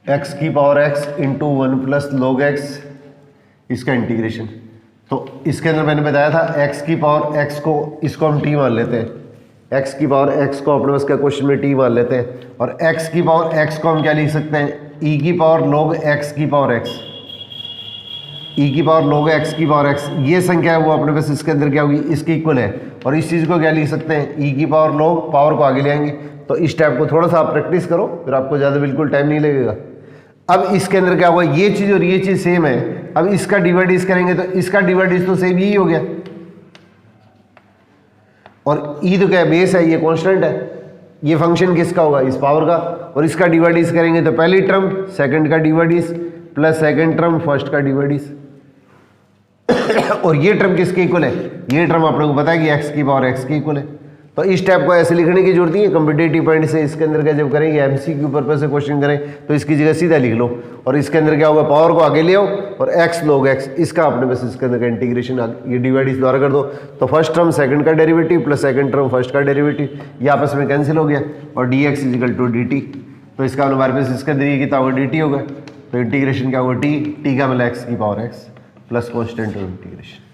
x की power x into 1 plus log x, इसका इंटीग्रेशन। तो इसके अंदर मैंने बताया था x की पावर x को, इसको हम t मान लेते हैं, x की पावर x को अपने पास का क्वेश्चन में t मान लेते हैं, और x की पावर x को हम क्या लिख सकते हैं, e की पावर log x की पावर x, e की पावर log x की पावर x, ये संख्या है वो अपने पास इसके अंदर क्या होगी, इसके इक्वल है। और इस चीज़ को क्या लिख सकते हैं, e की पावर log, पावर को आगे ले आएंगे। तो इस टाइप को थोड़ा सा आप प्रैक्टिस करो, फिर आपको ज़्यादा बिल्कुल टाइम नहीं लगेगा। अब इसके अंदर क्या हुआ, ये चीज़ और ये चीज़ सेम है, अब इसका डिवाइड करेंगे तो इसका डिवाइड तो सेम यही हो गया, और ई तो क्या है, बेस है, ये कांस्टेंट है, ये फंक्शन किसका होगा, इस पावर का। और इसका डिवाइड करेंगे तो पहली टर्म सेकंड का divide plus second term first का डिवाइड, और ये टर्म किसके इक्वल है, ये टर्म अपने को पता है कि x की पावर x के इक्वल है। तो इस टाइप को ऐसे लिखने की जरूरत नहीं है, कंपिटेटिव पॉइंट से इसके अंदर का जब करेंगे एमसीक्यू पर्पस से क्वेश्चन करें तो इसकी जगह सीधा लिख लो, और इसके अंदर क्या होगा, पावर को आगे ले आओ और x log x, इसका अपने पास इसके अंदर का इंटीग्रेशन ये डिवाइड इस द्वारा कर दो, तो फर्स्ट टर्म सेकंड का derivative plus second term first का डेरिवेटिव, ये आपस में कैंसिल हो गया, और dx इजिकल टू dt, तो इसका हमारे पास इसके अंदर ये कितना होगा, dt होगा, तो इंटीग्रेशन क्या होगा, t का मतलब x की power x plus constant of integration.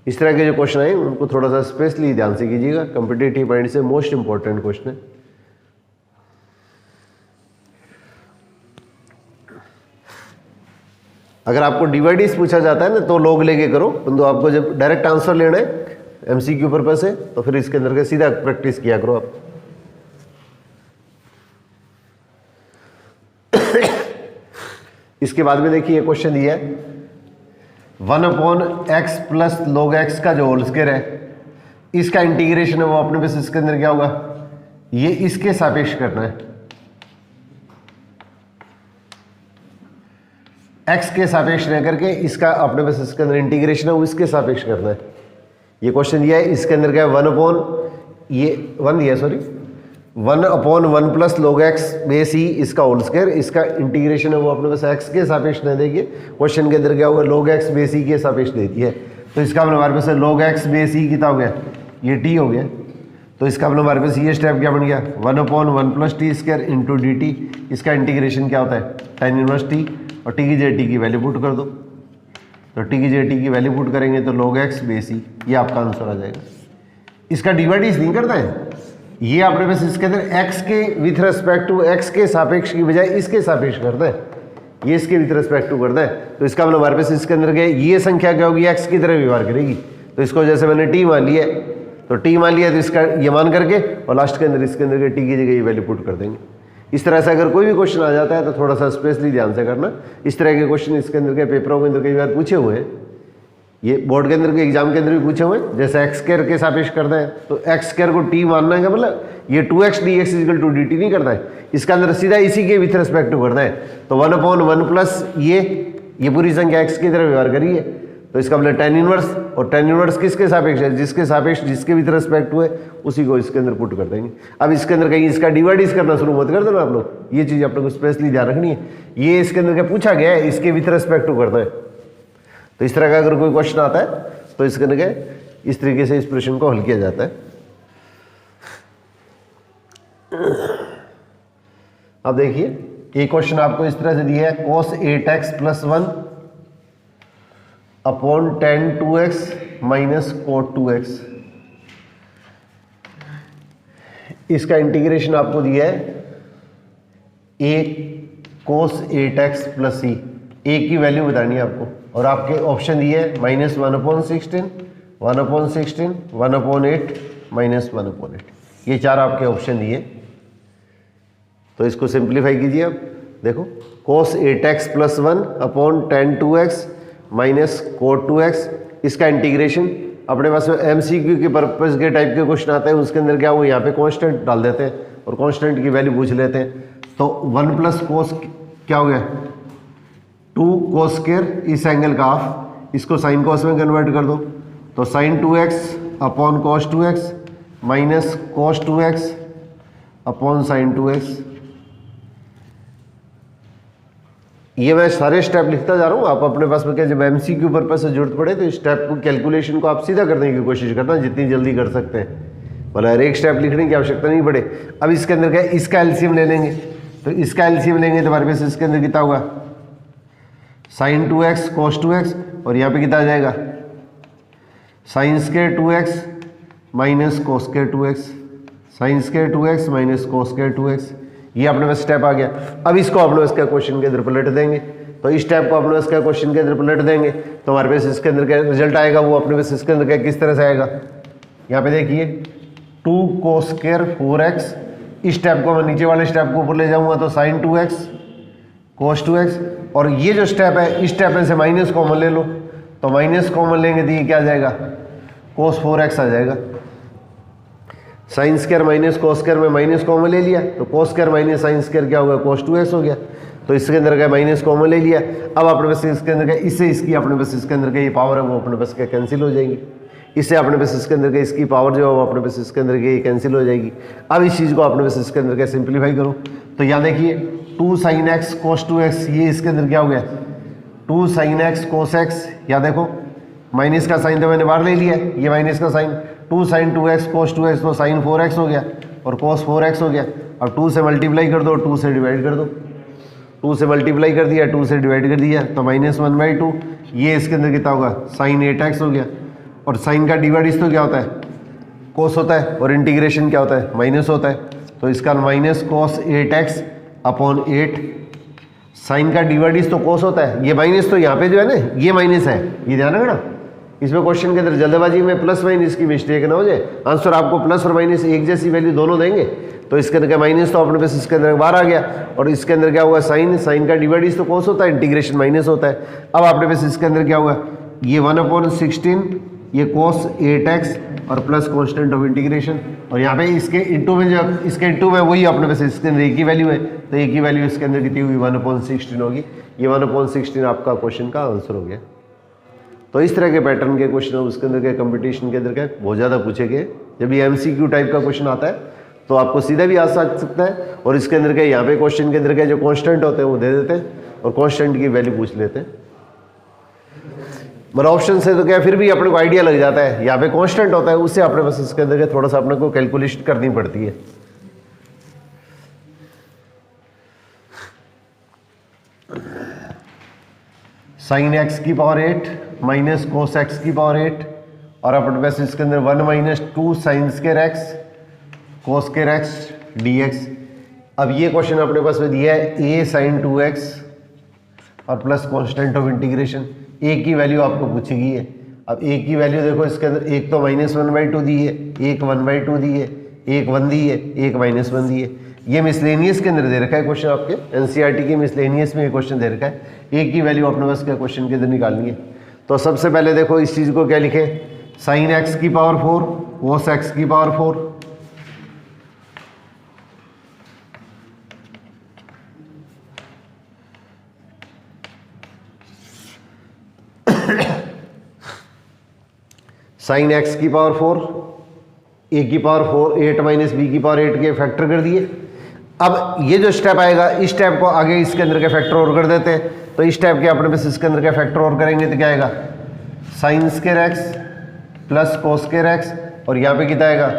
इस तरह के जो क्वेश्चन आए उनको थोड़ा सा स्पेशली ध्यान से कीजिएगा, कंपिटेटिव पॉइंट से मोस्ट इंपॉर्टेंट क्वेश्चन है। अगर आपको डिवाइडिस पूछा जाता है ना तो log लेके करो, परंतु आपको जब डायरेक्ट आंसर लेना है एमसीक्यू पर्पस से तो फिर इसके अंदर का सीधा प्रैक्टिस किया करो आप। इसके बाद में देखिए क्वेश्चन दिया है 1/x प्लस log x का जो होल स्क्वायर है, इसका इंटीग्रेशन है वो अपने पास इसके अंदर क्या होगा, ये इसके सापेक्ष करना है, x के सापेक्ष न करके इसका अपने पास इसके अंदर इंटीग्रेशन है वो इसके सापेक्ष करना है। ये क्वेश्चन दिया है, इसके अंदर क्या है 1/1 प्लस log x बेस ई, इसका होल स्क्वायर, इसका इंटीग्रेशन है वो अपने पास x के सापेक्ष न देंगे, क्वेश्चन के अंदर क्या होगा log x बेस ई के सापेक्ष देती है, तो इसका मतलब हमारे पास log x बेस ई कितना हो गया, ये t हो गया, तो इसका मतलब हमारे पास ये स्टेप क्या बन गया 1/1 plus T square into D T, इसका इंटीग्रेशन क्या होता है tan इनवर्स t, और टी की जगह टी की वैल्यू पुट कर दो। तो टी की जगह टी की वैल्यू पुट करेंगे तो log x बेस ई, ये आपका आंसर आ जाएगा। इसका डिवाइड नहीं करता है, ये आपने बस इसके अंदर x के विथ रेस्पेक्ट टू x के सापेक्ष की बजाय इसके सापेक्ष करता है, ये इसके विथ रेस्पेक्ट टू करता है। तो इसका मतलब हमारे पास इसके अंदर के ये संख्या क्या होगी, x की तरह व्यवहार करेगी। तो इसको जैसे मैंने t मान लिया है, तो t मान लिया तो इसका ये मान करके और लास्ट के अंदर इसके अंदर के t की जगह ये वैल्यू पुट कर देंगे। इस तरह से अगर कोई भी क्वेश्चन आ जाता है तो थोड़ा सा स्पेशली ध्यान से करना। इस तरह के क्वेश्चन इसके अंदर के पेपरों के अंदर कई बार पूछे हुए हैं, ये बोर्ड के अंदर के एग्जाम के अंदर भी पूछे हुए हैं। जैसे एक्स स्क्वायर के सापेक्ष करना है तो एक्स स्क्वायर को टी मानना है, मतलब ये 2x dx equal to dt नहीं करना है, इसका अंदर सीधा इसी के विथ रेस्पेक्ट टू करना है। तो 1/1 प्लस ये पूरी संख्या x की तरह व्यवहार करिए, तो इसका मतलब tan इनवर्स, और tan इनवर्स किसके सापेक्ष है, जिसके सापेक्ष जिसके विथ रेस्पेक्ट हुए उसी को इसके अंदर पुट कर देंगे। अब इसके अंदर कहीं इसका डिवाइड करना शुरू मत कर देना आप लोग, ये चीज़ आप लोग को स्पेशली ध्यान रखनी है। ये इसके अंदर क्या पूछा गया है, इसके विथ रेस्पेक्ट टू करना है। तो इस तरह का अगर कोई क्वेश्चन आता है तो इसके अंदर इस तरीके से इस प्रश्न को हल किया जाता है। अब देखिए एक क्वेश्चन आपको इस तरह से दिया है, cos 8x + 1 upon tan 2x minus cot 2x। इसका इंटीग्रेशन आपको दिया है a cos 8x + c, a की वैल्यू बतानी है आपको, और आपके ऑप्शन दिए है -1/16, 1/16, 1/8, -1/8, ये चार आपके ऑप्शन दिए। तो इसको सिंप्लीफाई कीजिए। अब देखो cos 8x + 1 upon tan 2x minus cot 2x, इसका इंटीग्रेशन अपने पास में MCQ के पर्पस के टाइप के क्वेश्चन आते हैं, उसके अंदर क्या वो यहाँ पे कांस्टेंट डाल देते हैं और कांस्टेंट की वैल्यू पूछ लेते हैं। तो 1 + cos क्या हो गया 2 cos स्क्वायर, इस एंगल का हाफ, इसको साइन कॉस में कन्वर्ट कर दो, तो sin 2x upon cos 2x minus cos 2x upon sin 2x। ये मैं सारे स्टेप लिखता जा रहा हूँ, आप अपने पास में क्या जब MCQ पर्पस से जरूरत पड़े तो इस स्टेप को कैलकुलेशन को आप सीधा करने की कोशिश करना जितनी जल्दी कर सकते हैं, मतलब हर एक स्टेप लिखने की आवश्यकता नहीं पड़े। अब इसके अंदर क्या इसका एलसीएम ले लेंगे, तो इसका एलसीएम लेंगे तो हमारे पास इसके अंदर कितना होगा sin 2x cos 2x, और यहाँ पे कितना आ जाएगा sin square 2x minus cos square 2x, sin square 2x minus cos square 2x। ये अपने पास स्टेप आ गया। अब इसको अपने पास क्या क्वेश्चन के अंदर पलट देंगे, तो इस स्टेप को अपने पास क्या क्वेश्चन के अंदर पलट देंगे तो हमारे पास इसके अंदर क्या रिजल्ट आएगा, वो अपने पास इसके अंदर क्या किस तरह से आएगा, यहाँ पे देखिए 2 cos स्क्वायर 4x, इस स्टेप को मैं नीचे वाले स्टेप को ऊपर ले जाऊंगा तो sin 2x cos 2x, और ये जो स्टेप है इस स्टेप में से माइनस कॉमन ले लो, तो माइनस कॉमन लेंगे तो ये क्या आ जाएगा cos 4x आ जाएगा। Sine square minus cos square में माइनस कॉमन ले लिया, तो cos square minus sine square क्या होगा cos 2x हो गया, तो इसके अंदर क्या माइनस कॉमन ले लिया। अब अपने पास इसके अंदर क्या इससे इसकी अपने पास इसके अंदर का ये पावर है वो अपने पास क्या कैंसिल हो जाएगी, इससे अपने पास इसके अंदर का इसकी पावर जो है वो अपने पास इसके अंदर की कैंसिल हो जाएगी। अब इस चीज़ को अपने पास इसके अंदर क्या सिंप्लीफाई करो, तो यहाँ देखिए 2 sin x cos 2x, ये इसके अंदर क्या हो गया 2 sin x cos x, या देखो माइनस का साइन तो मैंने बाहर ले लिया, ये माइनस का sign 2 sin 2x cos 2x, तो sin 4x हो गया और cos 4x हो गया। अब 2 से मल्टीप्लाई कर दो, 2 से डिवाइड कर दो, 2 से मल्टीप्लाई कर दिया, 2 से डिवाइड कर दिया, तो -1/2, ये इसके अंदर कितना होगा sin 8x हो गया, और साइन का डिवाइड इस तो क्या होता है cos होता है, और इंटीग्रेशन क्या होता है माइनस होता है, तो इसका minus cos 8x upon 8, sine का डिवाइड इस तो cos होता है, ये माइनस तो यहाँ पे जो है ना ये माइनस है, ये ध्यान रखना। इसमें क्वेश्चन के अंदर जल्दबाजी में प्लस माइनस की मिस्टेक ना हो जाए, आंसर आपको प्लस और माइनस एक जैसी वैल्यू दोनों देंगे, तो इसके अंदर क्या माइनस तो अपने पास इसके अंदर बाहर आ गया, और इसके अंदर क्या हुआ साइन का डिवाइड इस तो cos होता है, इंटीग्रेशन माइनस होता है। अब अपने पास इसके अंदर क्या हुआ ये 1/16, ये cos 8x और प्लस कॉन्स्टेंट ऑफ इंटीग्रेशन, और यहाँ पे इसके इंटू में जो इसके इंटू में वही अपने पास इसके अंदर एक ही वैल्यू है, तो एक ही वैल्यू इसके अंदर कितनी हुई 1/16 होगी, ये 1/16 आपका क्वेश्चन का आंसर हो गया। तो इस तरह के पैटर्न के क्वेश्चन उसके अंदर के कंपटीशन के अंदर क्या बहुत ज़्यादा पूछे गए। जब ये MCQ टाइप का क्वेश्चन आता है तो आपको सीधा भी आ सकता है, और इसके अंदर के यहाँ पे क्वेश्चन के अंदर के जो कांस्टेंट होते हैं वो दे देते हैं और कांस्टेंट की वैल्यू पूछ लेते हैं। मतलब ऑप्शन से तो क्या फिर भी अपने को आइडिया लग जाता है, यहाँ पे कांस्टेंट होता है उससे अपने पास इसके अंदर थोड़ा सा अपने को कैलकुलेशन करनी पड़ती है। साइन एक्स की पावर 8 माइनस कोस एक्स की पावर 8 और अपने पास इसके अंदर 1 माइनस 2 साइन स्क्वायर एक्स कोस स्क्वायर एक्स dx। अब ये क्वेश्चन अपने पास में दिया है a साइन 2x और plus constant of integration. a की वैल्यू आपको पूछेगी है। अब a की वैल्यू देखो, इसके अंदर एक तो -1/2 दी है, एक 1/2 दी है, एक 1 दी है, एक -1 दी है। ये मिसलेनियस के अंदर दे रखा है क्वेश्चन, आपके एनसीईआरटी के मिसलेनियस में ये क्वेश्चन दे रखा है। a की वैल्यू अपने पास क्या क्वेश्चन के अंदर निकालनी है। तो सबसे पहले देखो इस चीज़ को क्या लिखे, साइन एक्स की पावर 4 कोस एक्स की पावर 4 साइन एक्स की पावर 4 ए की पावर 4 8 माइनस बी की पावर 8 के फैक्टर कर दिए। अब ये जो स्टेप आएगा, इस स्टेप को आगे इसके अंदर के फैक्टर और कर देते हैं। तो इस स्टेप के अपने पास इसके अंदर के फैक्टर और करेंगे तो क्या आएगा, sign square X plus cos square x और यहाँ पे कितना आएगा,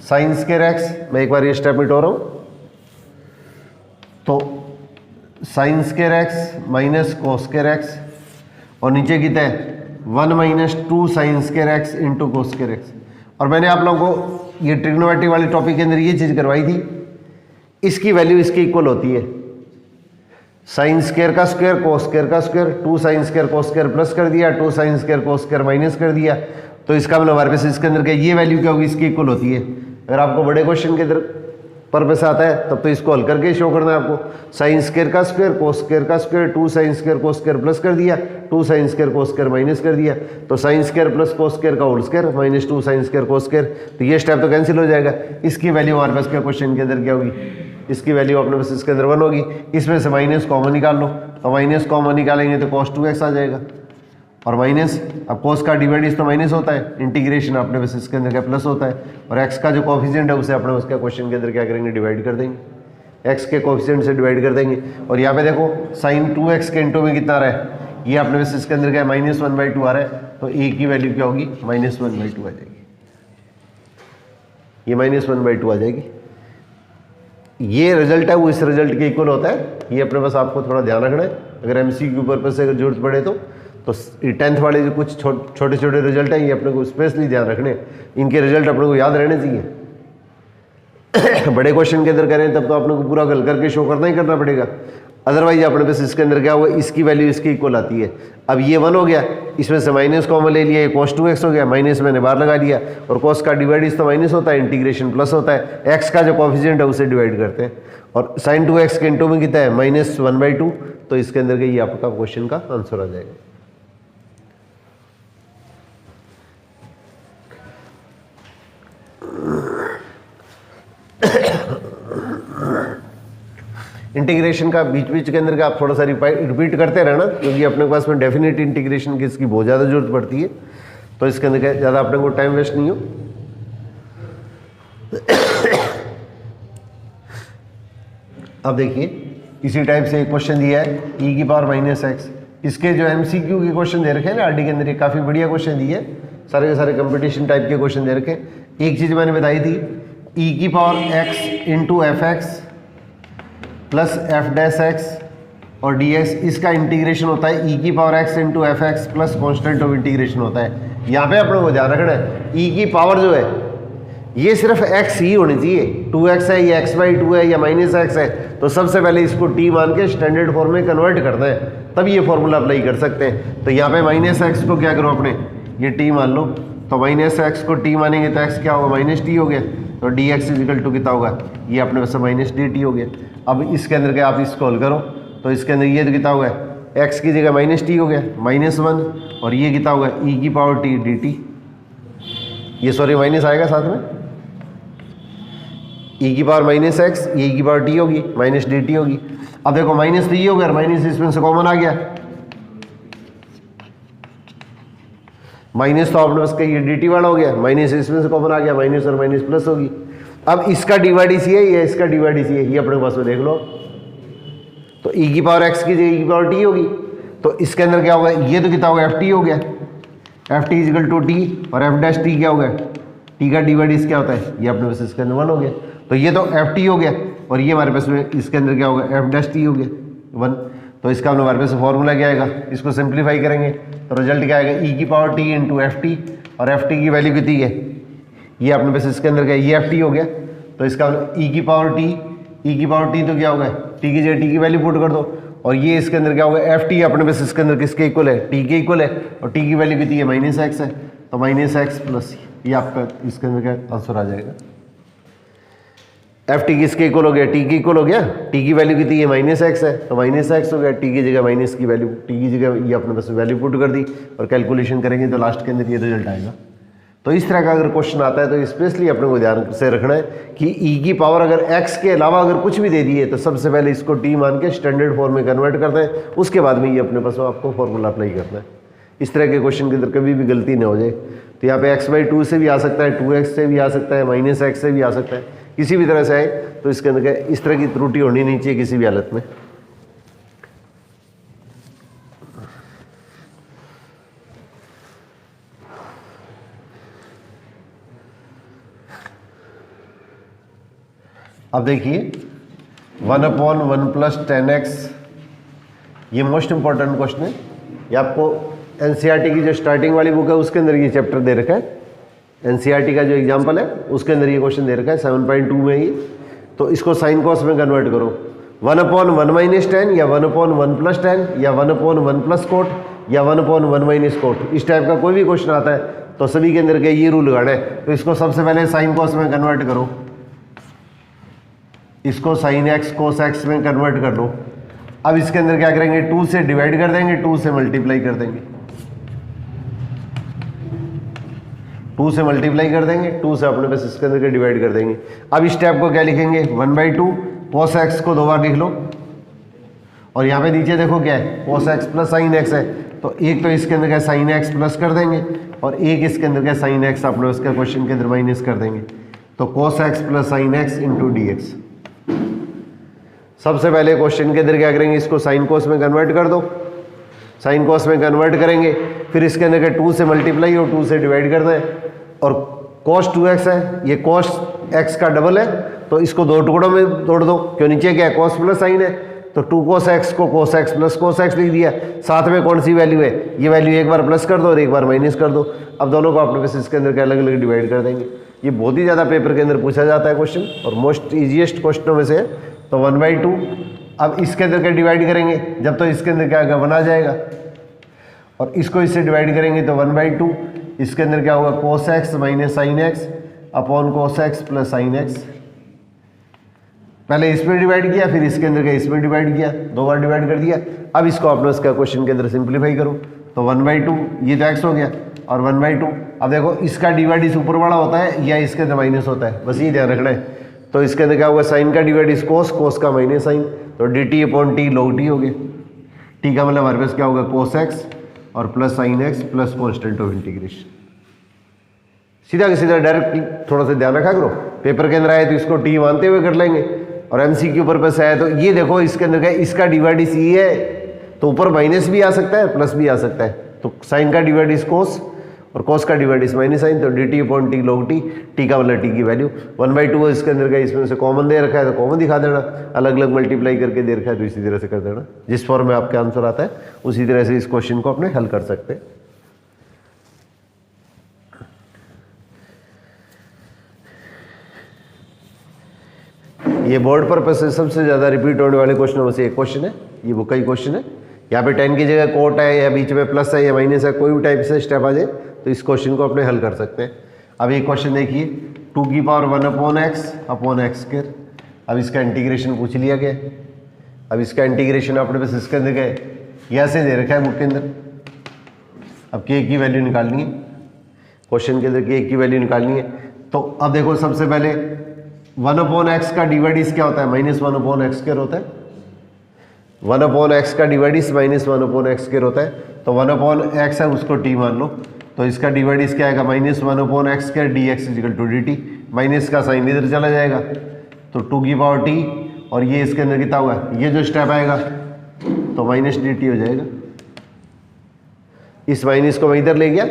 साइन स्क्वायर एक्स। मैं एक बार ये स्टेप मिटा रहा हूँ, तो साइन स्क्वायर एक्स माइनस कोस स्क्वायर एक्स और नीचे कितना है 1 minus 2 sin square x into cos square x. और मैंने आप लोगों को ये ट्रिग्नोमेट्री वाले टॉपिक के अंदर ये चीज़ करवाई थी, इसकी वैल्यू इसके इक्वल होती है, साइन स्क्वायर का स्क्वायर कोस स्क्वायर का square, 2 sin square cos square plus कर दिया, 2 sin square cos square minus कर दिया। तो इसका मतलब हमारे पास इसके अंदर क्या ये वैल्यू क्या होगी, इसकी इक्वल होती है। अगर आपको बड़े क्वेश्चन के अंदर पर्पस आता है तब तो इसको हल करके शो करना है आपको। साइन स्क्वायर का स्क्वायर कोस स्क्वायर का square, 2 sin square cos square plus कर दिया, 2 sin square cos square minus कर दिया। तो sin square plus cos square का whole square minus 2 sin square cos square. तो ये स्टेप तो कैंसिल हो जाएगा। इसकी वैल्यू हमारे पास क्या क्वेश्चन के अंदर क्या होगी, इसकी वैल्यू अपने पास इसके अंदर 1 होगी। इसमें से माइनस कॉमन निकाल लो, तो माइनस कॉमन निकालेंगे तो cos 2x आ जाएगा और माइनस, अब cos का डिवाइड इस तो माइनस होता है, इंटीग्रेशन अपने पास इसके अंदर क्या प्लस होता है और x का जो कोफिशिएंट है उसे अपने उसका क्वेश्चन के अंदर क्या करेंगे, डिवाइड कर देंगे, x के कोफिशिएंट से डिवाइड कर देंगे। और यहाँ पे देखो साइन 2x के इंटू में कितना आ रहा है, ये अपने पास इसके अंदर क्या -1/2 आ रहा है। तो a की वैल्यू क्या होगी, -1/2 आ जाएगी, ये -1/2 आ जाएगी। ये रिजल्ट है वो इस रिजल्ट के इक्वल होता है। ये अपने पास आपको थोड़ा ध्यान रखना है, अगर एमसीक्यू पर्पस से अगर जरूरत पड़े तो 10th वाले जो कुछ छोटे छोटे रिजल्ट हैं ये अपने को स्पेशली ध्यान रखने, इनके रिजल्ट अपने को याद रहने चाहिए। बड़े क्वेश्चन के अंदर करें तब तो अपने को पूरा हल करके शो करना ही करना पड़ेगा, अदरवाइज अपने पास इसके अंदर क्या हुआ, इसकी वैल्यू इसकी इक्वल आती है। अब ये 1 हो गया, इसमें से माइनस कॉमन ले लिया, ये cos 2x हो गया, माइनस मैंने बाहर लगा दिया और cos का डिवाइड इस तो माइनस होता है, इंटीग्रेशन प्लस होता है, x का जो कोफिशिएंट है उसे डिवाइड करते हैं और साइन 2x के इंटू में कितना है -1/2। तो इसके अंदर के ये आपका क्वेश्चन का आंसर आ जाएगा। इंटीग्रेशन का बीच बीच के अंदर का आप थोड़ा सा रिपीट करते रहना, क्योंकि अपने पास में डेफिनेट इंटीग्रेशन की इसकी बहुत ज़्यादा जरूरत पड़ती है। तो इसके अंदर क्या ज़्यादा अपने को टाइम वेस्ट नहीं हो। अब देखिए इसी टाइप से एक क्वेश्चन दिया है e की पावर -x। इसके जो MCQ के क्वेश्चन दे रखे हैं ना RD के अंदर, ये काफ़ी बढ़िया क्वेश्चन दिए हैं, सारे के सारे कंपटीशन टाइप के क्वेश्चन दे रखे हैं। एक चीज़ मैंने बताई थी, e की power x into fx plus f' और dx, इसका इंटीग्रेशन होता है e की power x into fx plus constant of integration होता है। यहाँ पे अपने को ध्यान रखना है, e की पावर जो है ये सिर्फ x ही होनी चाहिए, 2x है या x/2 है या -x है, तो सबसे पहले इसको t मान के स्टैंडर्ड फॉर्म में कन्वर्ट करते हैं, तब ये फॉर्मूला अप्लाई कर सकते हैं। तो यहाँ पे -x को क्या करो अपने, ये t मान लो, तो -x को t मानेंगे तो x क्या होगा, -t हो गया, तो dx इक्वल टू कितना होगा, ये अपने पास -dt हो गया। अब इसके अंदर क्या आप इसको हल करो, तो इसके अंदर ये तो कितना होगा, x की जगह -t हो गया, -1 और ये कितना होगा e की पावर t dt, ये सॉरी माइनस आएगा साथ में, e की पावर -x, ये e की पावर t होगी, -dt होगी। अब देखो माइनस तो ये हो गया, माइनस इसमें से कॉमन आ गया, माइनस तो आपने बस ये dt वाला हो गया, माइनस इसमें से कॉमन आ गया, माइनस और माइनस प्लस होगी। अब इसका डिवाइड इसी है, ये इसका डिवाइड इसी है, ये अपने पास में देख लो, तो e की पावर x की जगह e की पावर t होगी, तो इसके अंदर क्या होगा, ये तो कितना होगा ft हो गया, ft इक्वल टू t और f' क्या होगा, t का डिवाइड इस क्या होता है, ये अपने पास इसके अंदर 1 हो गया, तो ये तो ft हो गया और ये हमारे पास में इसके अंदर क्या होगा f' हो गया 1। तो इसका हमारे पास फॉर्मूला क्या आएगा, इसको सिंप्लीफाई करेंगे तो रिजल्ट क्या आएगा, ई की power T into F T, और एफ टी की वैल्यू कितनी है, ये अपने पास इसके अंदर क्या, ये एफ टी हो गया, तो इसका ई की पावर टी, ई की पावर टी तो क्या होगा, टी की जगह टी की वैल्यू पुट कर दो, और ये इसके अंदर क्या होगा, एफ टी अपने पास इसके अंदर किसके इक्वल है, टी के इक्वल है, और टी की वैल्यू कितनी है, माइनस एक्स है, तो माइनस एक्स प्लस ये आपका इसके अंदर क्या आंसर आ जाएगा। एफ टी किसके इक्वल हो गया, टी के इक्वल हो गया, टी की वैल्यू कितनी है, माइनस एक्स है, तो माइनस एक्स हो गया, टी की जगह माइनस की वैल्यू, टी की जगह ये अपने पास वैल्यू पुट कर दी, और कैलकुलेशन करेंगे तो लास्ट के अंदर ये रिजल्ट आएगा। तो इस तरह का अगर क्वेश्चन आता है तो स्पेशली अपने को ध्यान से रखना है कि ई की पावर अगर एक्स के अलावा अगर कुछ भी दे दिए तो सबसे पहले इसको टी मान के स्टैंडर्ड फॉर्म में कन्वर्ट करते हैं, उसके बाद में ये अपने पास आपको फॉर्मूला अप्लाई करना है। इस तरह के क्वेश्चन के अंदर कभी भी गलती ना हो जाए। तो यहाँ पे एक्स बाई टू से भी आ सकता है, 2x से भी आ सकता है, माइनस एक्स से भी आ सकता है, किसी भी तरह से आए तो इसके अंदर इस तरह की त्रुटि होनी नहीं चाहिए किसी भी हालत में। अब देखिए 1/1 प्लस 10x, ये मोस्ट इंपॉर्टेंट क्वेश्चन है। ये आपको एनसीईआरटी की जो स्टार्टिंग वाली बुक है उसके अंदर ये चैप्टर दे रखा है। एनसीईआरटी का जो एग्जाम्पल है उसके अंदर ये क्वेश्चन दे रखा है 7.2 में ही। तो इसको साइन कॉस में कन्वर्ट करो, 1/1 माइनस 10 या 1/1 प्लस 10 या 1/1 प्लस कोट या 1/1 माइनस कोट, इस टाइप का कोई भी क्वेश्चन आता है तो सभी के अंदर के ये रूल लगाना है। तो इसको सबसे पहले साइन कॉस में कन्वर्ट करो, इसको साइन एक्स कोस एक्स में कन्वर्ट कर लो। अब इसके अंदर क्या करेंगे, 2 से डिवाइड कर देंगे, 2 से मल्टीप्लाई कर देंगे, 2 से मल्टीप्लाई कर देंगे, 2 से अपने पास इसके अंदर के डिवाइड कर देंगे। अब इस स्टेप को क्या लिखेंगे, 1/2 कोस एक्स को 2 बार लिख लो, और यहाँ पे नीचे देखो क्या है, cos x plus sine x है, तो एक तो इसके अंदर क्या साइन एक्स प्लस कर देंगे और एक इसके अंदर क्या साइन एक्स अपने उसके क्वेश्चन के अंदर माइनस कर देंगे। तो cos x plus sine x into D x. सबसे पहले क्वेश्चन के अंदर क्या करेंगे, इसको साइन कोस में कन्वर्ट कर दो, साइन कोस में कन्वर्ट करेंगे, फिर इसके अंदर के 2 से मल्टीप्लाई और 2 से डिवाइड करना है, और cos 2x है, ये cos x का डबल है, तो इसको 2 टुकड़ों में तोड़ दो, क्यों नीचे क्या है cos प्लस साइन है, तो 2 cos x को cos x plus cos x लिख दिया। साथ में कौन सी वैल्यू है, ये वैल्यू एक बार प्लस कर दो और एक बार माइनस कर दो। अब दोनों को अपने पास इसके अंदर के अलग अलग डिवाइड कर देंगे। ये बहुत ही ज़्यादा पेपर के अंदर पूछा जाता है क्वेश्चन, और मोस्ट ईजिएस्ट क्वेश्चनों में से है। तो 1/2 अब इसके अंदर क्या डिवाइड करेंगे, जब तो इसके अंदर क्या आएगा 1 आ जाएगा, और इसको इससे डिवाइड करेंगे तो 1/2 इसके अंदर क्या होगा, cos x minus sine x upon cos x plus sine x. पहले इसमें डिवाइड किया, फिर इसके अंदर क्या इसमें डिवाइड किया, 2 बार डिवाइड कर दिया। अब इसको अपने उसका क्वेश्चन के अंदर सिंप्लीफाई करो, तो 1/2 ये तो x हो गया, और 1/2 अब देखो इसका डिवाइड इस ऊपर वाला होता है या इसके अंदर माइनस होता है, बस ये ध्यान रखना है। तो इसके अंदर क्या होगा, साइन का डिवाइड इस कोस, कोस का माइनस साइन, तो D T upon T log T हो गया। टी का मतलब हमारे पास क्या होगा, कोस एक्स और plus sign X plus constant of integration. सीधा का सीधा डायरेक्ट थोड़ा सा ध्यान रखा करो, पेपर के अंदर आए तो इसको टी मानते हुए कर लेंगे, और एमसीक्यू पर्पस आया तो ये देखो इसके अंदर क्या, इसका डिवाइड इस ई है, तो ऊपर माइनस भी आ सकता है प्लस भी आ सकता है। तो साइन का डिवाइड इस कोस और कोस का डिवाइड इस माइनस साइन, तो D T upon T log T, T का मतलब टी की वैल्यू 1/2 इसके अंदर का, इसमें से कॉमन दे रखा है तो कॉमन दिखा देना, अलग अलग मल्टीप्लाई करके दे रखा है तो इसी तरह से कर देना। जिस फॉर्म में आपका आंसर आता है उसी तरह से इस क्वेश्चन को अपने हल कर सकते हैं। ये बोर्ड पर्पस से सबसे ज़्यादा रिपीट होने वाले क्वेश्चनों में से एक क्वेश्चन है, ये वो कई क्वेश्चन है। यहाँ पे 10 की जगह कोट है या बीच में प्लस है या माइनस है, कोई भी टाइप से स्टेप आ जाए तो इस क्वेश्चन को अपने हल कर सकते हैं। अब ये क्वेश्चन देखिए, 2 की power 1/x upon x square. अब इसका इंटीग्रेशन पूछ लिया गया। अब इसका इंटीग्रेशन अपने पास इसके अंदर गए, यहाँ से दे रखा है बुक के अंदर। अब k की वैल्यू निकालनी है, क्वेश्चन के अंदर k की वैल्यू निकालनी है। तो अब देखो सबसे पहले 1/x का डिवाइड इस क्या होता है, -1/x स्क्वायर होता है। 1/x का डिवाइड इस -1/x स्क्वायर होता है। तो 1/x है उसको t मान लो, तो इसका डिवाइड इस क्या आएगा, -1/x square dx equal to dt। Minus का साइन इधर चला जाएगा, तो 2 की पावर t, और ये इसके अंदर कितना हुआ, ये जो स्टेप आएगा तो माइनस dt हो जाएगा। इस माइनस को मैं इधर ले गया,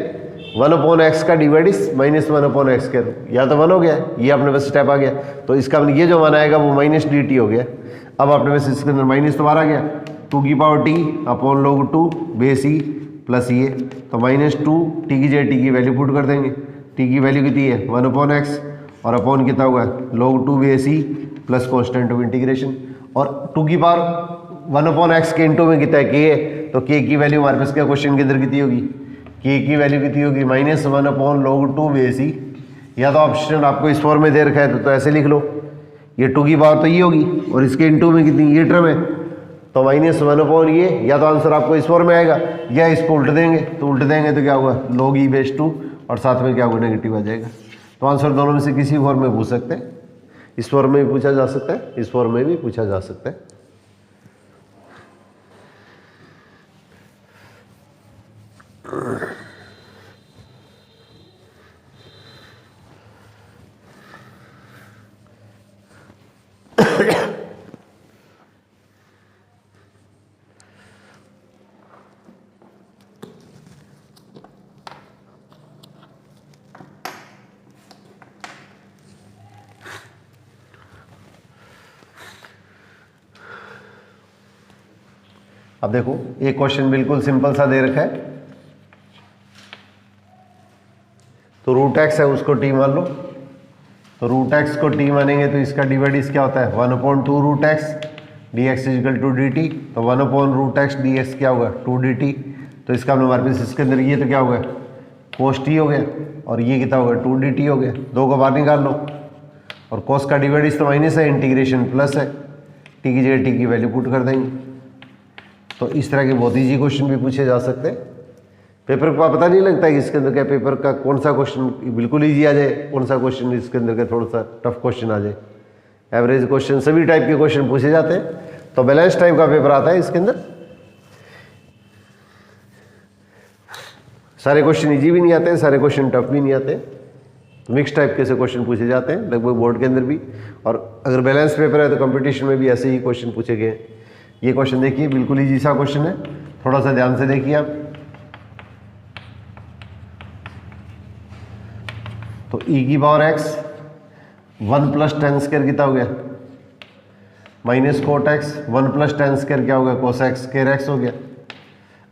1/x का डिवाइड इस -1/x स्क्वायर, या तो 1 हो गया, ये अपने पास स्टेप आ गया, तो इसका ये जो मान आएगा वो माइनस dt हो गया। अब अपने पास इसके अंदर माइनस तो बाहर आ गया, टू की power T upon log 2 base E plus ये, तो -2 टी की जगह टी की वैल्यू पुट कर देंगे। टी की वैल्यू कितनी है 1/x और अपॉन कितना होगा log 2 base E plus constant of integration. और 2 की पावर 1/x के इंटू में कितना है k है, तो k की वैल्यू हमारे पास क्या क्वेश्चन के अंदर कितनी होगी, k की वैल्यू कितनी होगी -1/log 2 बेस ई। या तो ऑप्शन आपको इस फॉर्म में दे रखा है तो ऐसे लिख लो, ये 2 की पावर तो ये होगी और इसके इंटू में कितनी ये टर्म है, तो -1/, ये या तो आंसर आपको इस फॉर्म में आएगा या इसको उल्ट देंगे, तो उल्ट देंगे तो क्या होगा log e बेस 2 और साथ में क्या होगा नेगेटिव आ जाएगा। तो आंसर दोनों में से किसी फॉर्म में पूछ सकते हैं, इस फॉर्म में भी पूछा जा सकता है, इस फॉर्म में भी पूछा जा सकता है। अब देखो एक क्वेश्चन बिल्कुल सिंपल सा दे रखा है, तो √x है उसको t मान लो, तो √x को t मानेंगे तो इसका डिवाइड क्या होता है 1/2 √x dx = dt, तो 1/√x dx क्या होगा 2 dt, तो इसका हमारे पास इसके अंदर ये तो क्या होगा cos t हो गया और ये कितना होगा 2 dt हो गया, दो को बाहर निकाल लो और cos का डिवाइड तो माइनस है, इंटीग्रेशन प्लस है, t की जगह t की वैल्यू पुट कर देंगे। तो इस तरह के बहुत ईजी क्वेश्चन भी पूछे जा सकते हैं। पेपर का पता नहीं लगता है कि इसके अंदर क्या पेपर का कौन सा क्वेश्चन बिल्कुल ईजी आ जाए, कौन सा क्वेश्चन इसके अंदर का थोड़ा सा टफ क्वेश्चन आ जाए। एवरेज क्वेश्चन सभी टाइप के क्वेश्चन पूछे जाते हैं, तो बैलेंस टाइप का पेपर आता है इसके अंदर। सारे क्वेश्चन ईजी भी नहीं आते, सारे क्वेश्चन टफ भी नहीं आते, मिक्स टाइप के से क्वेश्चन पूछे जाते हैं लगभग बोर्ड के अंदर भी। और अगर बैलेंस पेपर है तो कंपटीशन में भी ऐसे ही क्वेश्चन पूछे गए। ये क्वेश्चन देखिए बिल्कुल ईजी सा क्वेश्चन है, थोड़ा सा ध्यान से देखिए आप। तो e की पावर x 1 + tan² कितना हो गया -cot x 1 + tan² क्या हो गया cos x² हो गया।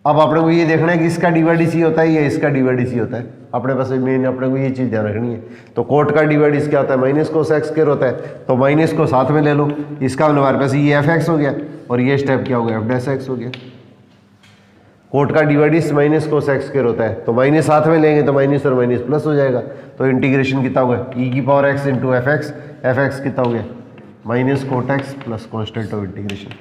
अब अपने को ये देखना है कि इसका डिवाइड इसी होता है या इसका डिवाइड इसी होता है, अपने पास मेन अपने को ये चीज़ ध्यान रखनी है। तो कोट का डिवाइड इसका होता है -cos x² होता है, तो माइनस को साथ में ले लो, इसका हमारे पास ये fx हो गया और ये स्टेप क्या हो गया f' हो गया। कोट का डिवाइड इस -cos x² होता है, तो माइनस साथ में लेंगे तो माइनस और माइनस प्लस हो जाएगा, तो इंटीग्रेशन कितना होगा e की पावर x इंटू fx कितना हो गया -cot x plus constant of integration,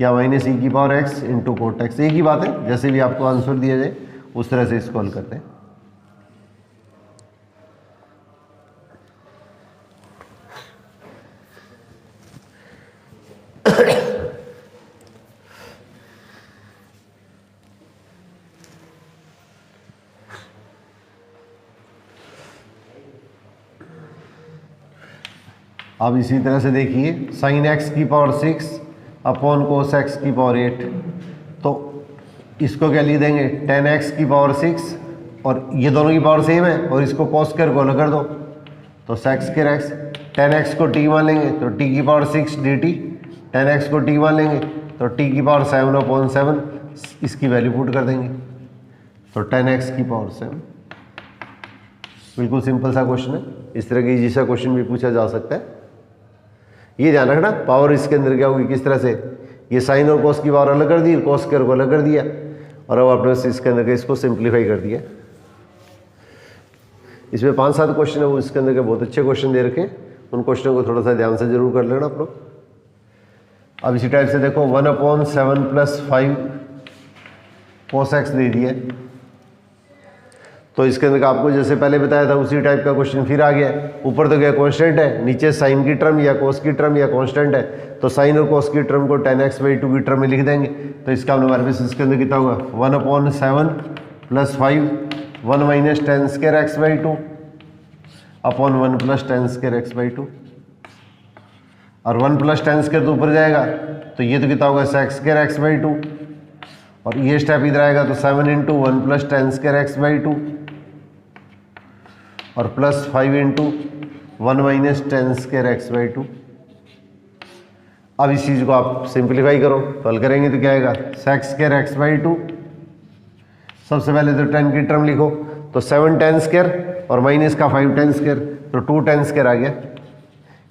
या -e की power x into coat x। एक ही बात है, जैसे भी आपको आंसर दिया जाए उस तरह से इसको हल करते हैं। अब इसी तरह से देखिए sin x की पावर 6 अपॉन cos x की पावर 8, तो इसको क्या लिख देंगे tan x की पावर 6 और ये दोनों की पावर सेम है और इसको cos² को अलग कर दो, तो sec² x, tan x को t मान लेंगे तो t की पावर 6 dt, tan x को t मान लेंगे तो t की पावर 7/7 इसकी वैल्यू पुट कर देंगे, तो tan x की पावर 7। बिल्कुल सिंपल सा क्वेश्चन है, इस तरह के इजी सा क्वेश्चन भी पूछा जा सकता है। ये ध्यान रखना पावर इसके अंदर क्या होगी किस तरह से, ये साइन और कॉस की पावर अलग कर दी, cos² को अलग कर दिया और अब आपने इसके अंदर इसको सिंप्लीफाई कर दिया। इसमें 5-7 क्वेश्चन है वो इसके अंदर के बहुत अच्छे क्वेश्चन दे रखे हैं, उन क्वेश्चनों को थोड़ा सा ध्यान से जरूर कर लेना आप लोग। अब इसी टाइप से देखो 1/7 + 5 cos x दे दिया, तो इसके अंदर का आपको जैसे पहले बताया था उसी टाइप का क्वेश्चन फिर आ गया। ऊपर तो क्या कांस्टेंट है, नीचे साइन की टर्म या cos की टर्म या कांस्टेंट है, तो साइन और cos की टर्म को tan x/2 की टर्म में लिख देंगे, तो इसका हमारे पास इसके अंदर कितना होगा 1/7 + 5 1 - tan² x/2 upon 1 + tan² x/2, और 1 + tan² तो ऊपर जाएगा तो ये तो कितना होगा sec² x/2 और ये स्टेप इधर आएगा तो 7 × 1 + tan² x/2 और +5 × 1 - tan² x/2। अब इस चीज़ को आप सिंप्लीफाई करो तो हल करेंगे तो क्या आएगा sex square X by to. सबसे पहले तो 10 की टर्म लिखो तो 7 10 स्क्वायर और माइनस का 5 10 स्क्वायर तो 2 10 स्क्वायर आ गया।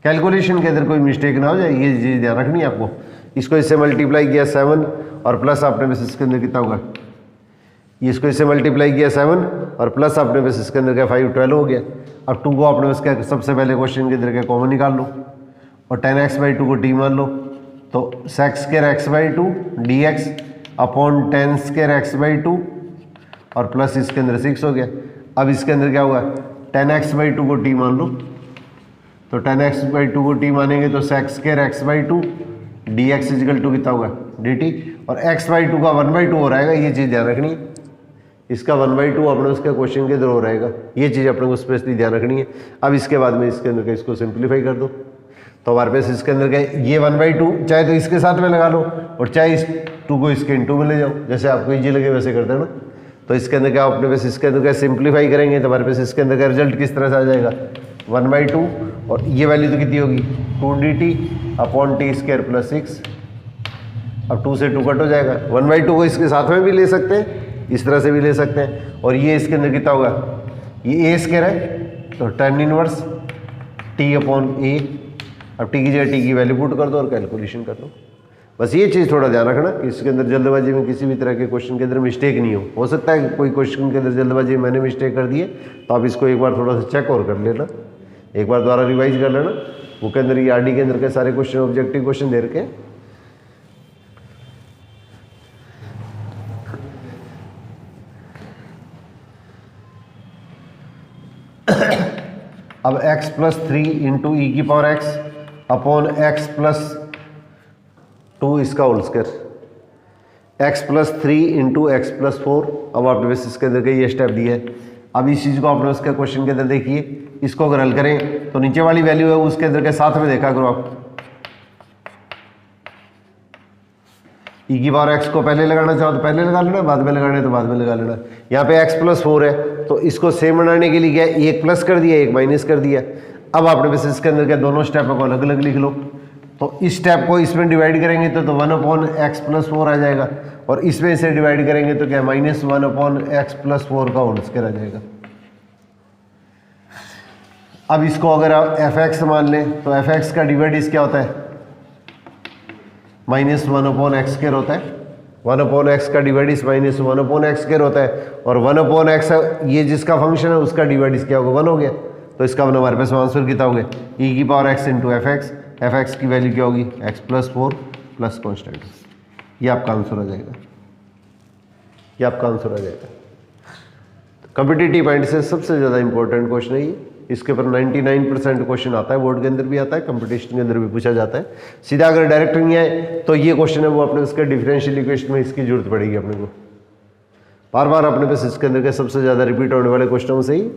कैलकुलेशन के अंदर कोई मिस्टेक ना हो जाए ये चीज़ ध्यान रखनी है आपको। इसको इससे मल्टीप्लाई किया 7 और प्लस आपने बस इसके अंदर कितना होगा, इसको इससे मल्टीप्लाई किया 7 और प्लस आपने बस इसके अंदर क्या 5 12 हो गया। अब 2 को आपने बस क्या सबसे पहले क्वेश्चन के अंदर क्या कॉमन निकाल लो और 10x बाई 2 को टी मान लो तो sec square X by two D x upon 10 square X by two और प्लस इसके अंदर 6 हो गया। अब इसके अंदर क्या होगा 10x बाई 2 को टी मान लो तो 10x बाई 2 को टी मानेंगे तो sec square X by two D X equal to कितना होगा डी टी और x बाई 2 का 1 बाई 2 हो रहेगा। ये चीज़ ध्यान रखनी है, इसका 1 बाई 2 अपने उसके क्वेश्चन के अंदर हो रहेगा, ये चीज़ अपने को स्पेशली ध्यान रखनी है। अब इसके बाद में इसके अंदर इसको सिंप्लीफाई कर दो तो हमारे पास इसके अंदर क्या ये 1 बाई 2 चाहे तो इसके साथ में लगा लो और चाहे इस 2 को इसके इनटू में ले जाओ, जैसे आपको ईजी लगे वैसे करते हैं ना। तो इसके अंदर क्या अपने पास इसके अंदर क्या सिंप्लीफाई करेंगे तो हमारे पास इसके अंदर का रिजल्ट किस तरह से आ जाएगा 1 बाई 2 और ये वैल्यू तो कितनी होगी 2 D T upon T square plus 6। अब 2 से 2 कट हो जाएगा। 1 बाई 2 को इसके साथ में भी ले सकते हैं, इस तरह से भी ले सकते हैं और ये इसके अंदर कितना होगा ये ए स्क्वायर है तो tan इनवर्स टी अपॉन ए। अब टी की जगह टी की वैल्यू पुट कर दो और कैलकुलेशन कर दो। बस ये चीज़ थोड़ा ध्यान रखना कि इसके अंदर जल्दबाजी में किसी भी तरह के क्वेश्चन के अंदर मिस्टेक नहीं हो सकता है कोई क्वेश्चन के अंदर जल्दबाजी में मैंने मिस्टेक कर दी है तो आप इसको एक बार थोड़ा सा चेक और कर लेना, एक बार दोबारा रिवाइज कर लेना। वो के अंदर ये आरडी के अंदर के सारे क्वेश्चन ऑब्जेक्टिव क्वेश्चन दे रखे हैं। अब x प्लस 3 इंटू ई की power x upon x plus 2 इसका whole square x plus 3 into X plus 4। अब आपने बस इसके अंदर का ये स्टेप दिया है। अब इस चीज़ को आपने उसके क्वेश्चन के अंदर देखिए, इसको अगर हल करें तो नीचे वाली वैल्यू है उसके अंदर के साथ में देखा करो आप ई की पावर x को पहले लगाना चाहो तो पहले लगा लेना, बाद में लगाना है तो बाद में लगा लेना। यहाँ पे x प्लस 4 है तो इसको सेम बनाने के लिए क्या एक प्लस कर दिया एक माइनस कर दिया। अब आपने बस इसके अंदर क्या दोनों स्टेपों को अलग अलग लिख लो तो इस स्टेप को इसमें डिवाइड करेंगे तो 1 अपॉन एक्स प्लस 4 आ जाएगा और इसमें इसे डिवाइड करेंगे तो क्या -1 अपॉन एक्स प्लस 4 का होल स्क्वायर आ जाएगा। अब इसको अगर आप एफ एक्स मान लें तो एफ एक्स का डिवाइड इस क्या होता है -1 अपॉन एक्स स्क्वायर होता है। 1 अपॉन एक्स का डिवाइड इस -1 अपॉन एक्स स्क्वायर होता है और 1 अपॉन एक्स ये जिसका फंक्शन है उसका डिवाइड इस क्या होगा 1 हो गया। तो इसका मतलब हमारे पास आंसर कितना हो गया ई की power x into F x की वैल्यू क्या होगी x प्लस 4 प्लस कॉन्स्टेंट। ये आपका आंसर आ जाएगा, ये आपका आंसर आ जाएगा। कॉम्पिटिटिव पॉइंट से सबसे ज़्यादा इंपॉर्टेंट क्वेश्चन है ये, इसके ऊपर 99% क्वेश्चन आता है, बोर्ड के अंदर भी आता है, कंपटीशन के अंदर भी पूछा जाता है। सीधा अगर डायरेक्ट नहीं आए तो ये क्वेश्चन है वो अपने उसके डिफरेंशियल इक्वेशन में इसकी जरूरत पड़ेगी अपने को। बार बार अपने पास इसके अंदर के सबसे ज़्यादा रिपीट होने वाले क्वेश्चनों से ही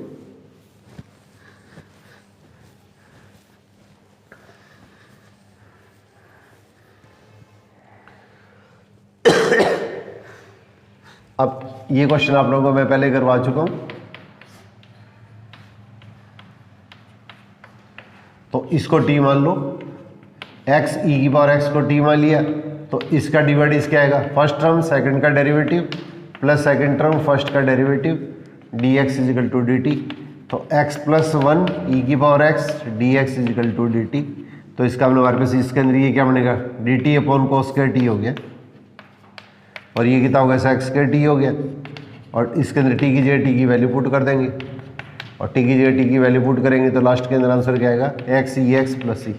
अब ये क्वेश्चन आप लोगों को मैं पहले करवा चुका हूं तो इसको टी मान लो, x ई की पावर x को टी मान लिया तो इसका डिवाइड इस क्या आएगा फर्स्ट टर्म सेकंड का derivative plus second term first का derivative dx equal to dt। तो x प्लस 1 ई की power x dx equal to dt। तो इसका मतलब हमारे पास इसके अंदर ये क्या बनेगा dt upon cos square t हो गया और ये कितना होगा सेक्स स्क्वायर टी हो गया और इसके अंदर टी की जगह टी की वैल्यू पुट कर देंगे और टी की जगह टी की वैल्यू पुट करेंगे तो लास्ट के अंदर आंसर क्या आएगा एक्स ई एक्स प्लस सी।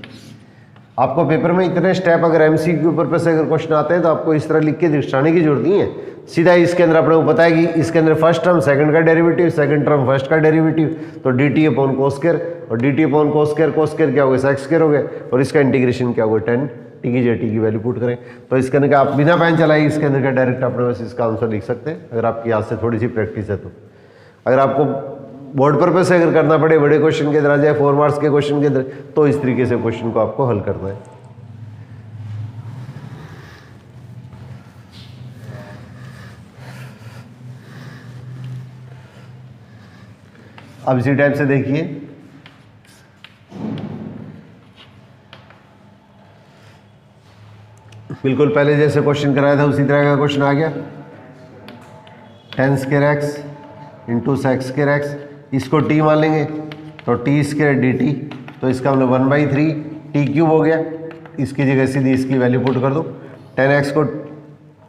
आपको पेपर में इतने स्टेप अगर एमसी के ऊपर पे से अगर क्वेश्चन आते हैं तो आपको इस तरह लिख के दिखाने की जरूरत नहीं है, सीधा इसके अंदर अपने को पता है कि इसके अंदर फर्स्ट टर्म सेकंड का डेरिवेटिव सेकंड टर्म फर्स्ट का डेरिवेटिव तो D T upon cos square और D T upon cos square क्या हो गया सेक्स स्क्वायर हो गया और इसका इंटीग्रेशन क्या होगा 10 टी की जगह टी की वैल्यू पुट करें तो इसके अंदर आप बिना पेन चलाए इसके अंदर का डायरेक्ट अपने पास इसका आंसर लिख सकते हैं अगर आपकी याद से थोड़ी सी प्रैक्टिस है तो। अगर आपको बोर्ड पर्पज से अगर करना पड़े बड़े क्वेश्चन के अंदर आ जाए 4 मार्क्स के क्वेश्चन के अंदर तो इस तरीके से क्वेश्चन को आपको हल करना है। अब इसी टाइप से देखिए बिल्कुल पहले जैसे क्वेश्चन कराया था उसी तरह का क्वेश्चन आ गया। Ten square x into sex square x, इसको टी मान लेंगे तो टी स्क्वायर डी टी, तो इसका मतलब 1/3 टी क्यूब हो गया। इसकी जगह सीधी इसकी वैल्यू पुट कर दो। 10x को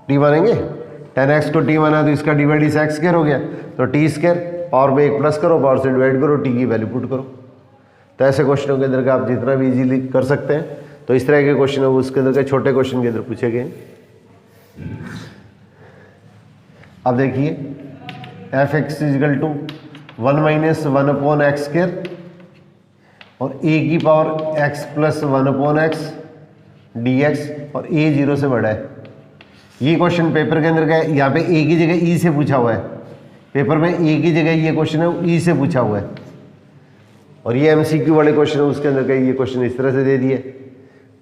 टी मानेंगे, 10x को टी माना तो इसका डिवाइड इस एक्स स्क्वायर हो गया, तो टी स्क्वायर पावर में 1 प्लस करो, पावर से डिवाइड करो, टी की वैल्यू पुट करो। तो ऐसे क्वेश्चनों के अंदर का आप जितना भी इजीली कर सकते हैं। तो इस तरह के क्वेश्चन है उसके अंदर के छोटे क्वेश्चन के अंदर पूछे गए। अब देखिए F X equal to 1 minus 1/x² और a की power x plus 1/x dx और a 0 से बड़ा है। ये क्वेश्चन पेपर के अंदर का है, यहाँ पे a की जगह e से पूछा हुआ है। पेपर में a की जगह ये क्वेश्चन है e से पूछा हुआ है, और ये MCQ वाले क्वेश्चन है उसके अंदर का ये क्वेश्चन इस तरह से दे दिए।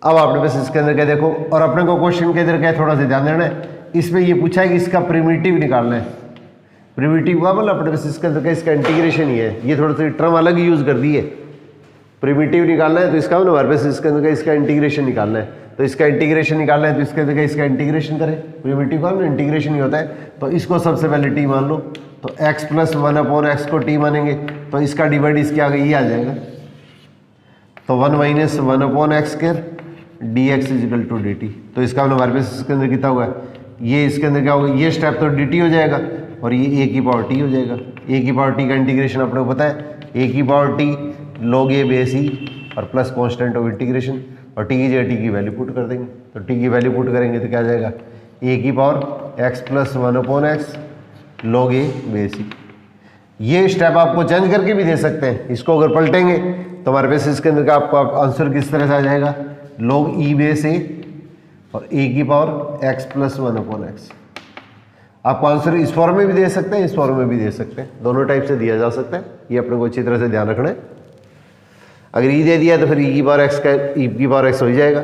अब आपने बस इसके अंदर क्या देखो, और अपने को क्वेश्चन के अंदर क्या थोड़ा सा ध्यान देना है, इसमें ये पूछा है कि इसका प्रिमिटिव निकालना है। प्रिमिटिव का मतलब अपने बस इसके अंदर का इसका इंटीग्रेशन ही है, ये थोड़ा सा टर्म अलग यूज कर दी है। प्रिमिटिव निकालना है तो इसका मतलब हमारे पास इसके अंदर का इसका इंटीग्रेशन निकालना है, तो इसका इंटीग्रेशन निकालना है तो इसके अंदर का इसका इंटीग्रेशन करें। प्रिमिटिव का मतलब इंटीग्रेशन ही होता है, तो इसको सबसे पहले टी मान लो, तो x प्लस 1/x को टी मानेंगे तो इसका डिवाइड इसके आगे ये आ जाएगा, तो 1 minus 1/x² dx equal to D T. तो इसका मतलब हमारे पास इसके अंदर कितना होगा, ये इसके अंदर क्या होगा, ये स्टेप तो dt हो जाएगा और ये a की पावर t हो जाएगा। a की पावर t का इंटीग्रेशन आपको पता है, a की power t log a base e और प्लस कांस्टेंट ऑफ इंटीग्रेशन, और t की जगह t की वैल्यू पुट कर देंगे, तो t की वैल्यू पुट करेंगे तो क्या आ जाएगा, a की power x plus 1/x log a base e। ये स्टेप आपको चेंज करके भी दे सकते हैं, इसको अगर पलटेंगे तो हमारे पास इसके अंदर का आपको आंसर किस तरह से आ जाएगा, log e बेस a और a की पावर x प्लस 1/x। आपको आंसर इस फॉर्म में भी दे सकते हैं, इस फॉर्म में भी दे सकते हैं, दोनों टाइप से दिया जा सकता है। ये अपने को अच्छी तरह से ध्यान रखना है। अगर ई दे दिया तो फिर ई की पावर एक्स का ई की पावर एक्स हो जाएगा।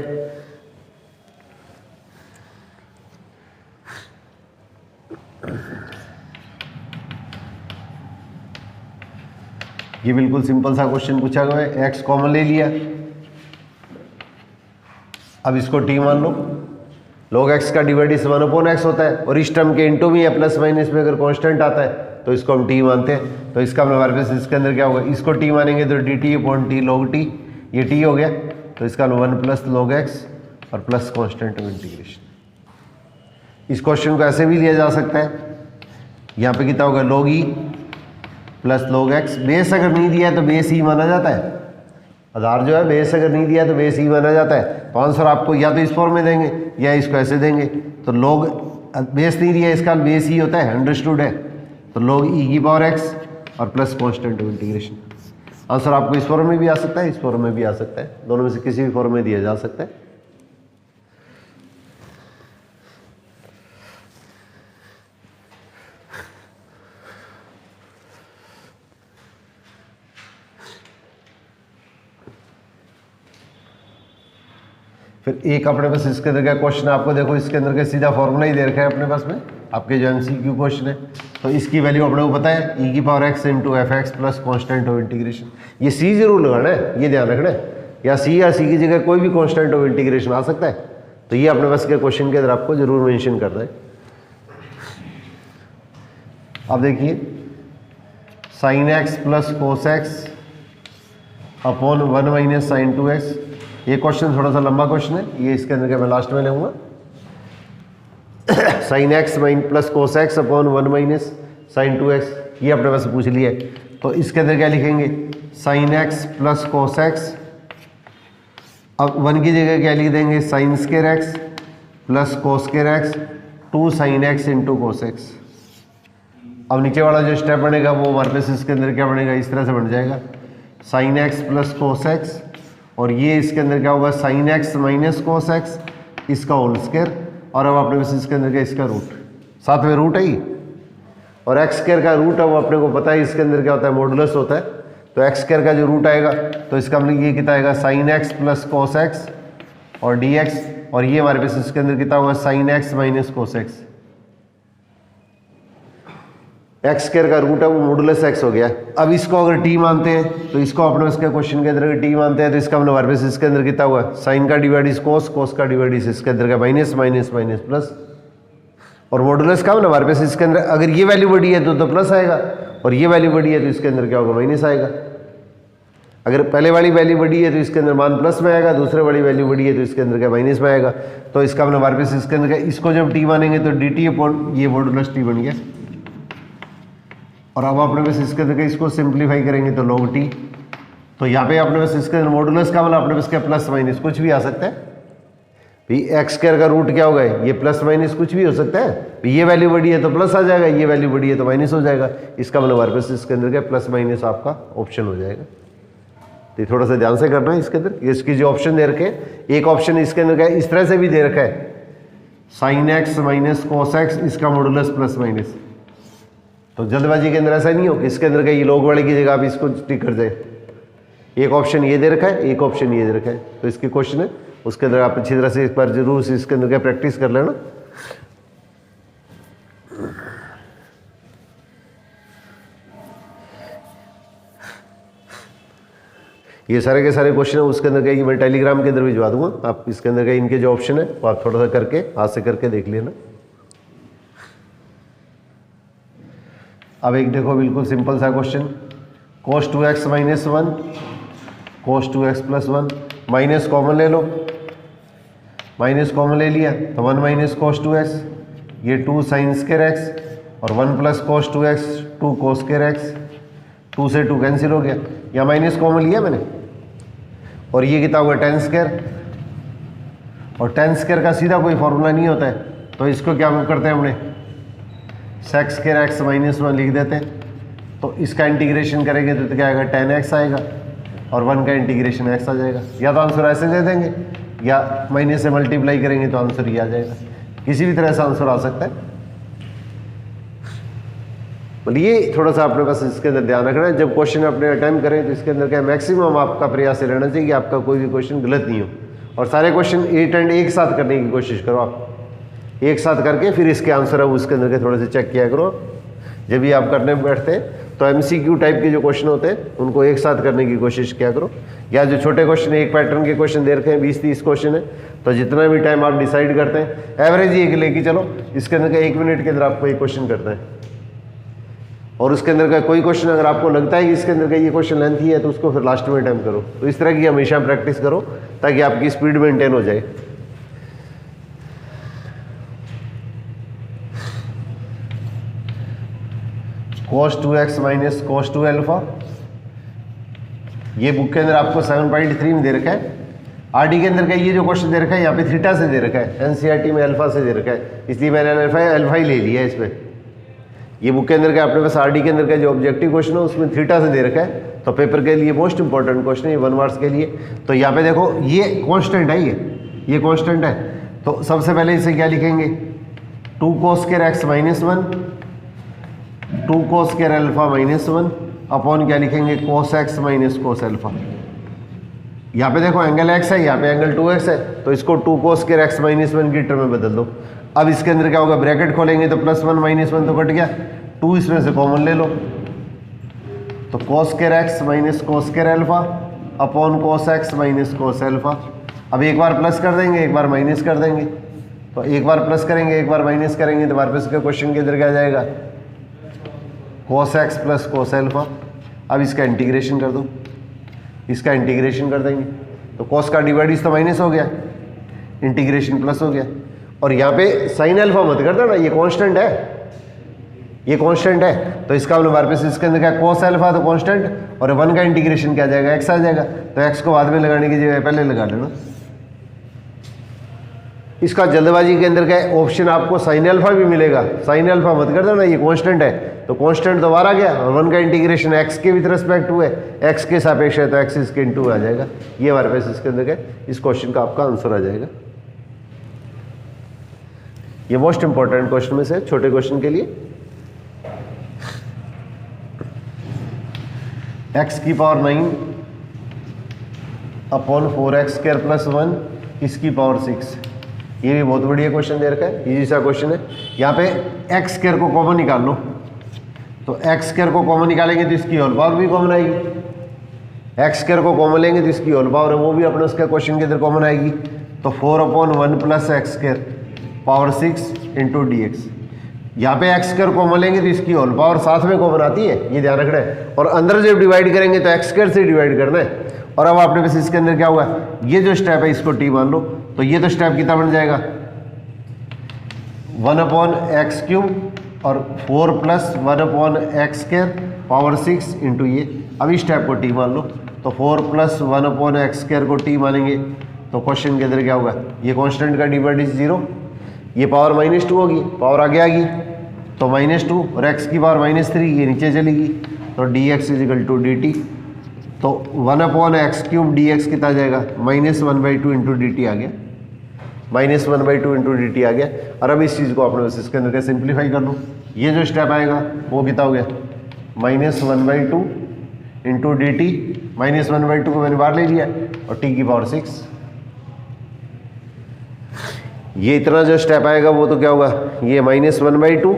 ये बिल्कुल सिंपल सा क्वेश्चन पूछा गया है, एक्स कॉमन ले लिया, अब इसको टी मान लो, log x का डिवाइड इस 1/x होता है, और इस टर्म के इंटू में या प्लस माइनस में अगर कांस्टेंट आता है तो इसको हम t मानते हैं। तो इसका मतलब हमारे पास इसके अंदर क्या होगा, इसको t मानेंगे तो dt/t log t, ये t हो गया, तो इसका 1 प्लस log x और प्लस कांस्टेंट ऑफ इंटीग्रेशन। इस क्वेश्चन को ऐसे भी लिया जा सकता है, यहाँ पे कितना होगा, log e plus log x, base अगर नहीं दिया है तो बेस e माना जाता है। आधार जो है बेस अगर नहीं दिया तो बेस ई माना जाता है। तो आंसर आपको या तो इस फॉर्म में देंगे या इसको ऐसे देंगे। तो log बेस नहीं दिया, इसका बेस ही होता है, अंडरस्टूड है, तो log e की पावर x और plus constant of integration. Answer आपको इस फॉर्म में भी आ सकता है, इस फॉर्म में भी आ सकता है, दोनों में से किसी भी फॉर्म में दिया जा सकता है। फिर एक अपने पास इसके अंदर का क्वेश्चन आपको देखो, इसके अंदर का सीधा फॉर्मूला ही दे रखा है अपने पास में, आपके जो MCQ क्वेश्चन है। तो इसकी वैल्यू अपने को पता है, e की power x into F x plus constant of integration. ये c जरूर लगाना है, ये ध्यान रखना है, या c की जगह कोई भी कॉन्स्टेंट ऑफ इंटीग्रेशन आ सकता है। तो ये अपने पास के क्वेश्चन के अंदर आपको जरूर मेंशन करना है। अब देखिए sine X plus cos X upon 1 minus sine 2x। ये क्वेश्चन थोड़ा सा लंबा क्वेश्चन है, ये इसके अंदर का मैं लास्ट में लूँगा। Sine X plus cos X upon 1 minus sine 2x, ये अपने पास पूछ लिया है। तो इसके अंदर क्या लिखेंगे, sign X plus cos x, अब 1 की जगह क्या लिख देंगे, sign square X plus cos square X 2 sine x into cos x. अब नीचे वाला जो स्टेप बनेगा वो हमारे पास इसके अंदर क्या बनेगा, इस तरह से बन जाएगा, sign X plus cos X, और ये इसके अंदर क्या होगा, sign X minus cos x, इसका होल स्क्वायर, और अब अपने पास इसके अंदर क्या, इसका रूट, साथ में रूट है ही, और एक्स स्क्वायर का रूट है वो अपने को पता है इसके अंदर क्या होता है, मॉडुलस होता है। तो एक्स स्क्वायर का जो रूट आएगा तो इसका मतलब ये कितना आएगा, sign X plus cos X और डी एक्स, और ये हमारे पास इसके अंदर कितना होगा, sign X minus cos x. X square का रूट है वो मॉडुलस एक्स हो गया। अब इसको अगर टी मानते हैं तो इसको अपने उसके क्वेश्चन के अंदर टी मानते हैं तो इसका मतलब वापस इसके अंदर कितना हुआ, साइन का डिवाइड इस कोस, कोस का डिवाइड इस इसके अंदर का माइनस माइनस माइनस प्लस, और मॉडुलस का मतलब वापस इसके अंदर अगर ये वैल्यू बड़ी है तो प्लस आएगा, और ये वैल्यू बड़ी है तो इसके अंदर क्या होगा, माइनस आएगा। अगर पहले वाली वैल्यू बड़ी है तो इसके अंदर मान प्लस में आएगा, दूसरे वाली वैल्यू बड़ी है तो इसके अंदर क्या माइनस में आएगा। तो इसका मतलब वापस इसके अंदर क्या, इसको जब टी मानेंगे तो डी टी अपॉन ये मॉडुलस टी बन गया, और अब अपने पास इसके अंदर इसको सिंप्लीफाई करेंगे तो लॉग टी। तो यहाँ पे अपने पास इसके अंदर मॉडुलस का मतलब अपने पास क्या प्लस माइनस कुछ भी आ सकता है भाई। एक्स स्क्वायर का रूट क्या होगा, ये प्लस माइनस कुछ भी हो सकता है। ये वैल्यू बड़ी है तो प्लस आ जाएगा, ये वैल्यू बड़ी है तो माइनस हो जाएगा। इसका मतलब वापस इसके अंदर क्या प्लस माइनस आपका ऑप्शन हो जाएगा। तो ये थोड़ा सा ध्यान से करना है इसके अंदर। इसकी जो ऑप्शन दे रखे हैं, एक ऑप्शन इसके अंदर क्या इस तरह से भी दे रखा है, sine X minus cos x इसका मॉडुलस प्लस माइनस। तो जल्दबाजी के अंदर ऐसा नहीं हो कि इसके अंदर का ये लॉग वाले की जगह आप इसको टिक कर जाए। एक ऑप्शन ये दे रखा है, एक ऑप्शन ये दे रखा है। तो इसकी क्वेश्चन है उसके अंदर आप अच्छी तरह से एक बार जरूर इसके अंदर क्या प्रैक्टिस कर लेना। ये सारे के सारे क्वेश्चन है उसके अंदर क्या कि मैं टेलीग्राम के अंदर भिजवा दूंगा। आप इसके अंदर का इनके जो ऑप्शन है वो आप थोड़ा सा करके हाथ से करके देख लेना। अब एक देखो बिल्कुल सिंपल सा question, cos 2x minus 1 cos 2x plus 1, minus common ले लो, माइनस कॉमन ले लिया तो 1 माइनस cos 2x, ये 2 साइन स्क्वायर x, और 1 plus cos 2x 2 cos square x, 2 से 2 कैंसिल हो गया, या माइनस कॉमन लिया मैंने, और ये कितना होगा tan स्क्वायर, और tan स्क्वायर का सीधा कोई फॉर्मूला नहीं होता है। तो इसको क्या करते हैं हमने sec स्क्वायर x माइनस 1 लिख देते हैं। तो इसका इंटीग्रेशन करेंगे तो क्या आएगा, tan x आएगा, और 1 का इंटीग्रेशन x आ जाएगा। या तो आंसर ऐसे दे देंगे या माइनस से मल्टीप्लाई करेंगे तो आंसर ये आ जाएगा। किसी भी तरह से आंसर आ सकता है। बोलिए ये थोड़ा सा अपने पास इसके अंदर ध्यान रखना है। जब क्वेश्चन अपने अटेम्प्ट करें तो इसके अंदर क्या मैक्सिमम आपका प्रयास ये रहना चाहिए कि आपका कोई भी क्वेश्चन गलत नहीं हो, और सारे क्वेश्चन 8 एंड एक साथ करने की कोशिश करो। आप एक साथ करके फिर इसके आंसर है उसके अंदर के थोड़े से चेक किया करो। जब भी आप करने बैठते हैं तो MCQ टाइप के जो क्वेश्चन होते हैं उनको एक साथ करने की कोशिश किया करो, या जो छोटे क्वेश्चन है एक पैटर्न के क्वेश्चन दे रखे हैं 20-30 क्वेश्चन है, तो जितना भी टाइम आप डिसाइड करते हैं एवरेज एक लेके चलो, इसके अंदर का 1 मिनट के अंदर आपको एक क्वेश्चन करना है। और उसके अंदर का कोई क्वेश्चन अगर आपको लगता है कि इसके अंदर का ये क्वेश्चन लेंथी है तो उसको फिर लास्ट में अटेम्प्ट करो। तो इस तरह की हमेशा प्रैक्टिस करो ताकि आपकी स्पीड मेंटेन हो जाए। cos 2x minus cos 2 alpha, ये बुक के अंदर आपको 7.3 में दे रखा है। आरडी के अंदर का ये जो क्वेश्चन दे रखा है यहाँ पे थीटा से दे रखा है, एनसीईआरटी में अल्फा से दे रखा है, इसलिए मैंने अल्फा ही ले लिया है इसमें। ये बुक के अंदर का अपने पास आरडी के अंदर का जो ऑब्जेक्टिव क्वेश्चन है उसमें थीटा से दे रखा है, तो पेपर के लिए मोस्ट इंपॉर्टेंट क्वेश्चन है 1 मार्क्स के लिए। तो यहाँ पे देखो ये कांस्टेंट है, ये कांस्टेंट है। तो सबसे पहले इसे क्या लिखेंगे, 2 cos square x minus 1 2 cos square alpha minus 1 upon क्या लिखेंगे cos x minus cos alpha. यहाँ पे देखो एंगल x है, यहाँ पे एंगल 2x है, तो इसको 2 cos स्क्वायर x माइनस 1 की टर्म में बदल दो। अब इसके अंदर क्या होगा, ब्रैकेट खोलेंगे तो +1 -1 तो कट गया, 2 इसमें से कॉमन ले लो, तो cos square x minus cos square alpha upon cos x minus cos alpha. अब एक बार प्लस कर देंगे, एक बार माइनस कर देंगे, तो एक बार प्लस करेंगे एक बार माइनस करेंगे तो वापस के क्वेश्चन के अंदर क्या जाएगा, cos x plus cos alpha. अब इसका इंटीग्रेशन कर दो, इसका इंटीग्रेशन कर देंगे तो cos का डिवाइड तो माइनस हो गया, इंटीग्रेशन प्लस हो गया। और यहाँ पे साइन अल्फा मत कर दो ना, ये कांस्टेंट है, ये कांस्टेंट है, तो इसका हमारे पास इसके अंदर क्या cos अल्फा तो कांस्टेंट, और 1 का इंटीग्रेशन क्या जाएगा, x आ जाएगा। तो x को बाद में लगाने की जगह पहले लगा लेना। इसका जल्दबाजी के अंदर क्या ऑप्शन आपको साइन अल्फा भी मिलेगा, साइन अल्फा मत कर दो ना, ये कांस्टेंट है, तो कांस्टेंट तो बाहर आ गया, और 1 का इंटीग्रेशन x के विद रिस्पेक्ट हुए, x के सापेक्ष है तो x इसके इनटू आ जाएगा। ये हमारे पास इसके अंदर क्या इस क्वेश्चन का आपका आंसर आ जाएगा। ये मोस्ट इंपॉर्टेंट क्वेश्चन में से छोटे क्वेश्चन के लिए। x की power 9 upon 4x square plus 1 इसकी पावर 6, ये भी बहुत बढ़िया क्वेश्चन दे रखा है, इजी सा क्वेश्चन है। यहाँ पे x स्क्वायर को कॉमन निकाल लो, तो एक्स स्क्वायर को कॉमन निकालेंगे तो इसकी होल पावर भी कॉमन आएगी, एक्स स्क्वायर को कॉमन लेंगे तो इसकी होल पावर है वो भी अपने उसके क्वेश्चन के अंदर कॉमन आएगी। तो 4/1 plus x square power 6 into D x. यहाँ पे एक्स स्क्वायर कॉमन लेंगे तो इसकी होल पावर साथ में कॉमन आती है, ये ध्यान रखना है। और अंदर जब डिवाइड करेंगे तो एक्स स्क्वायर से डिवाइड करना है। और अब आपने बस इसके अंदर क्या हुआ, ये जो स्टेप है इसको टी मान लो, तो ये तो स्टेप कितना बन जाएगा 1/x³ और 4 + 1/x² पावर 6 इंटू ये। अब इस स्टेप को टी मान लो, तो 4 + 1/x² को टी मानेंगे तो क्वेश्चन के अंदर क्या होगा, ये कांस्टेंट का डिवाइड इज 0, ये पावर -2 होगी, पावर आगे आ गई तो -2 और x की पावर -3 ये नीचे चलेगी तो dx = dt। तो 1/x³ dx कितना आ जाएगा -1/2 इंटू dt आ गया, -1/2 इंटू dt आ गया। और अब इस चीज़ को आपने बस इसके अंदर सिंप्लीफाई कर लो, ये जो स्टेप आएगा वो कितना हो गया -1/2 इंटू dt, -1/2 को मैंने बाहर ले लिया और t की पावर 6। ये इतना जो स्टेप आएगा वो तो क्या होगा, ये -1/2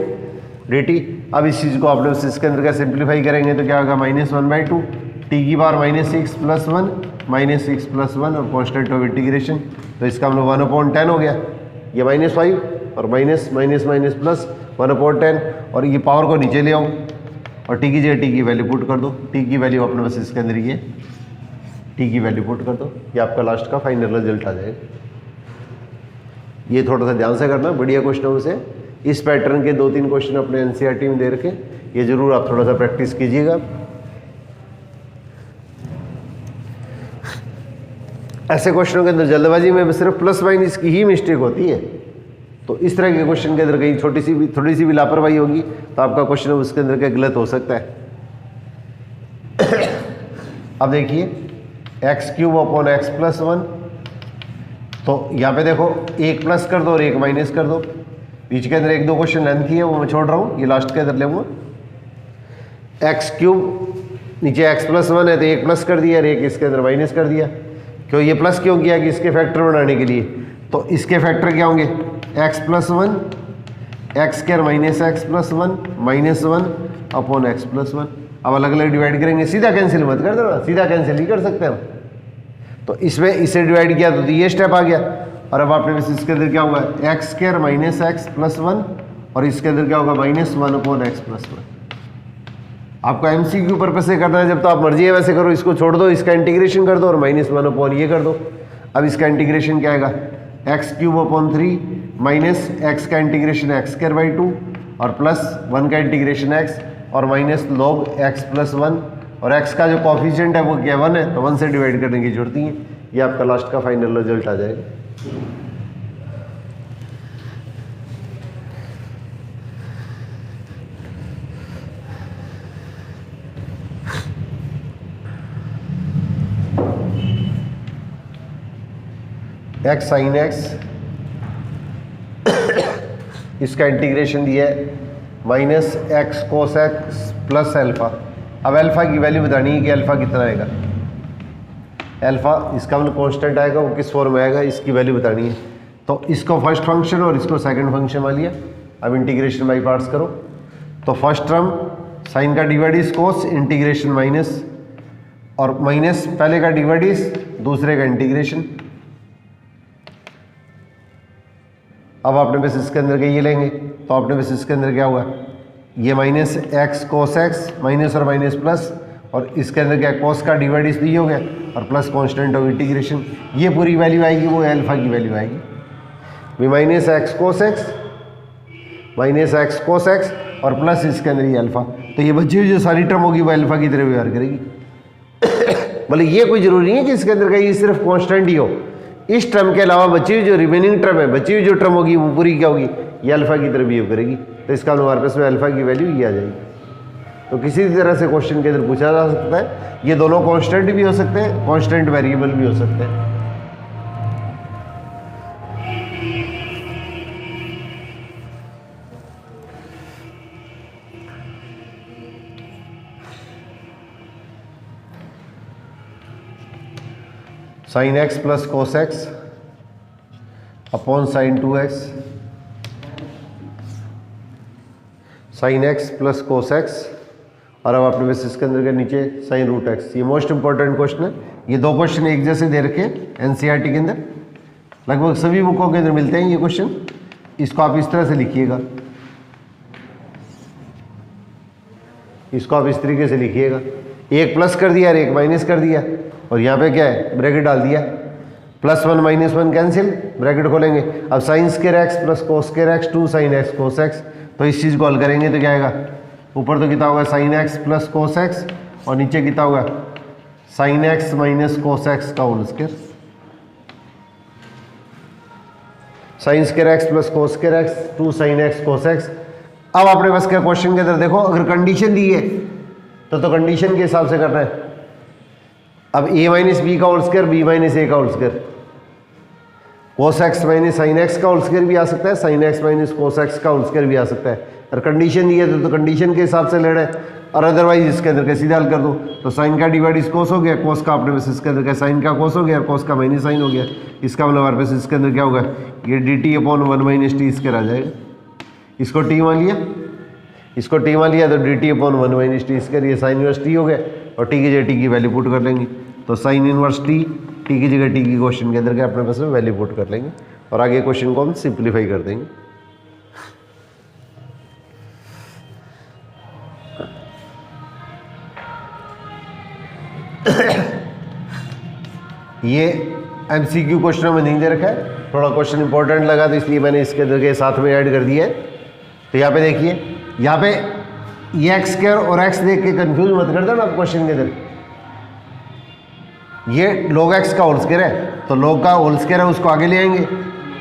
dt। अब इस चीज़ को आपने बस इसके अंदर सिंप्लीफाई करेंगे तो क्या होगा -1/2 t की पावर -6 + 1 -6 + 1 और कांस्टेंट ऑफ इंटीग्रेशन, तो इसका हम लोग 1/10 हो गया, ये -5 और माइनस प्लस 1/10 और ये पावर को नीचे ले आओ और t की जगह t की वैल्यू पुट कर दो, t की वैल्यू अपने बस इसके अंदर ये t की वैल्यू पुट कर दो, ये आपका लास्ट का फाइनल रिजल्ट आ जाएगा। ये थोड़ा सा ध्यान से करना, बढ़िया क्वेश्चनों से इस पैटर्न के 2-3 क्वेश्चन अपने एनसीईआरटी में दे रखे, ये जरूर आप थोड़ा सा प्रैक्टिस कीजिएगा। ऐसे क्वेश्चनों के अंदर जल्दबाजी में सिर्फ प्लस माइनस की ही मिस्टेक होती है, तो इस तरह के क्वेश्चन के अंदर कहीं थोड़ी सी भी लापरवाही होगी तो आपका क्वेश्चन उसके अंदर क्या गलत हो सकता है। अब देखिए x³/x+1, तो यहाँ पे देखो एक प्लस कर दो और एक माइनस कर दो, बीच के अंदर 1-2 क्वेश्चन लेंथी है वो मैं छोड़ रहा हूँ, ये लास्ट के अंदर लेंगे। x³ नीचे x+1 है तो एक प्लस कर दिया और एक इसके अंदर माइनस कर दिया। क्यों ये प्लस क्यों किया, कि इसके फैक्टर बनाने के लिए, तो इसके फैक्टर क्या होंगे x+1 x² - x+1 -1 x+1। अब अलग अलग डिवाइड करेंगे, सीधा कैंसिल मत कर देना, सीधा कैंसिल ही कर सकते हैं हम, तो इसमें इसे डिवाइड किया तो ये स्टेप आ गया। और अब आपने इसके अंदर क्या होगा x² - x+1 और इसके अंदर क्या होगा -1 x+1। आपको MCQ पर्पस से करना है, जब तो आप मर्जी है वैसे करो, इसको छोड़ दो, इसका इंटीग्रेशन कर दो और -1 ये कर दो। अब इसका इंटीग्रेशन क्या आएगा x³ माइनस x का इंटीग्रेशन x² 2 और प्लस 1 का इंटीग्रेशन x और माइनस log x+1 और x का जो कॉफिशिएंट है वो क्या 1 है, तो 1 से डिवाइड करने की जरूरत नहीं है। ये आपका लास्ट का फाइनल रिजल्ट आ जाएगा। x sin x इसका इंटीग्रेशन दिया है -x cos x plus alpha. अब अल्फा की वैल्यू बतानी है कि अल्फा कितना आएगा, अल्फा इसका मतलब कांस्टेंट आएगा, वो किस फॉर्म में आएगा इसकी वैल्यू बतानी है। तो इसको फर्स्ट फंक्शन और इसको सेकंड फंक्शन मान लिया। अब इंटीग्रेशन बाई पार्ट्स करो, तो फर्स्ट टर्म साइन का divide is cos integration minus और माइनस पहले का डिवाइड इज दूसरे का इंटीग्रेशन। अब आपने बस इसके अंदर के ये लेंगे, तो आपने बस इसके अंदर क्या हुआ ये -x cos x माइनस और माइनस प्लस और इसके अंदर क्या cos का डिवाइड इस दिए हो गया और प्लस कांस्टेंट ऑफ इंटीग्रेशन, ये पूरी वैल्यू आएगी, वो अल्फा की वैल्यू आएगी -x cos x और प्लस इसके अंदर ये अल्फा। तो ये बची हुई जो सारी टर्म होगी वो अल्फा की तरह व्यवहार करेगी। मतलब ये कोई जरूरी नहीं है कि इसके अंदर का ये सिर्फ कांस्टेंट ही हो, इस टर्म के अलावा बची हुई जो रिमेनिंग टर्म है, बची हुई जो टर्म होगी वो पूरी क्या होगी, ये अल्फा की तरह बिहेव करेगी। तो इसका हमारे पास में अल्फा की वैल्यू ये आ जाएगी। तो किसी भी तरह से क्वेश्चन के अंदर पूछा जा सकता है, ये दोनों कांस्टेंट भी हो सकते हैं, कांस्टेंट वेरिएबल भी हो सकते हैं। sin x plus cos x upon sin 2x, sin x plus cos x और अब अपने पास इसके अंदर के नीचे साइन रूट एक्स। ये मोस्ट इंपॉर्टेंट क्वेश्चन है। ये दो क्वेश्चन एक जैसे दे रखे एनसीईआरटी के अंदर, लगभग सभी बुकों के अंदर मिलते हैं ये क्वेश्चन। इसको आप इस तरह से लिखिएगा, इसको आप इस तरीके से लिखिएगा, एक प्लस कर दिया और एक माइनस कर दिया, और यहाँ पे क्या है ब्रैकेट डाल दिया, +1 -1 कैंसिल, ब्रैकेट खोलेंगे। अब sign square X plus cos square X 2 sin x cos x, तो इस चीज़ को हल करेंगे तो क्या आएगा, ऊपर तो कितना होगा sin x plus cos X, और नीचे कितना होगा sin x minus cos X का whole square, sin square X plus cos square X 2 sin x cos x। अब अपने पास क्या क्वेश्चन के अंदर देखो, अगर कंडीशन दी है तो कंडीशन के हिसाब से करना है। अब a माइनस बी का whole square, b minus A का whole square, cos X minus sine X का होल स्क्वायर भी आ सकता है, sine X minus cos X का होल स्क्वायर भी आ सकता है। और कंडीशन दी है तो कंडीशन के हिसाब से लेना है, और अदरवाइज इसके अंदर कैसे हल कर दो, तो साइन का डिवाइड इस कोस हो गया, कोस का अपने पास इसके अंदर क्या साइन का कोस हो गया, और कोस का माइनस साइन हो गया। इसका मतलब हमारे पास इसके अंदर क्या होगा, ये dt/1 - t स्क्वायर आ जाएगा। इसको t मान लिया, इसको t मान लिया तो dt/1 - t स्क्वायर, ये साइन इनवर्स t हो गया, और t की जगह t की वैल्यू पुट कर लेंगे, तो साइन इनवर्स t की जगह t की क्वेश्चन के अंदर क्या अपने पास में वैल्यू पुट कर लेंगे, और आगे क्वेश्चन को हम सिंप्लीफाई कर देंगे। ये MCQ क्वेश्चनों में नहीं दे रखा है, थोड़ा क्वेश्चन इंपॉर्टेंट लगा तो इसलिए मैंने इसके अंदर के साथ में ऐड कर दिया है। तो यहाँ पे देखिए, यहाँ पे ये एक्स स्क्वायर और एक्स देख के कंफ्यूज मत कर देना आप क्वेश्चन के अंदर। ये log x का होल स्क्वायर है, तो log का होल स्क्वायर है उसको आगे ले आएंगे,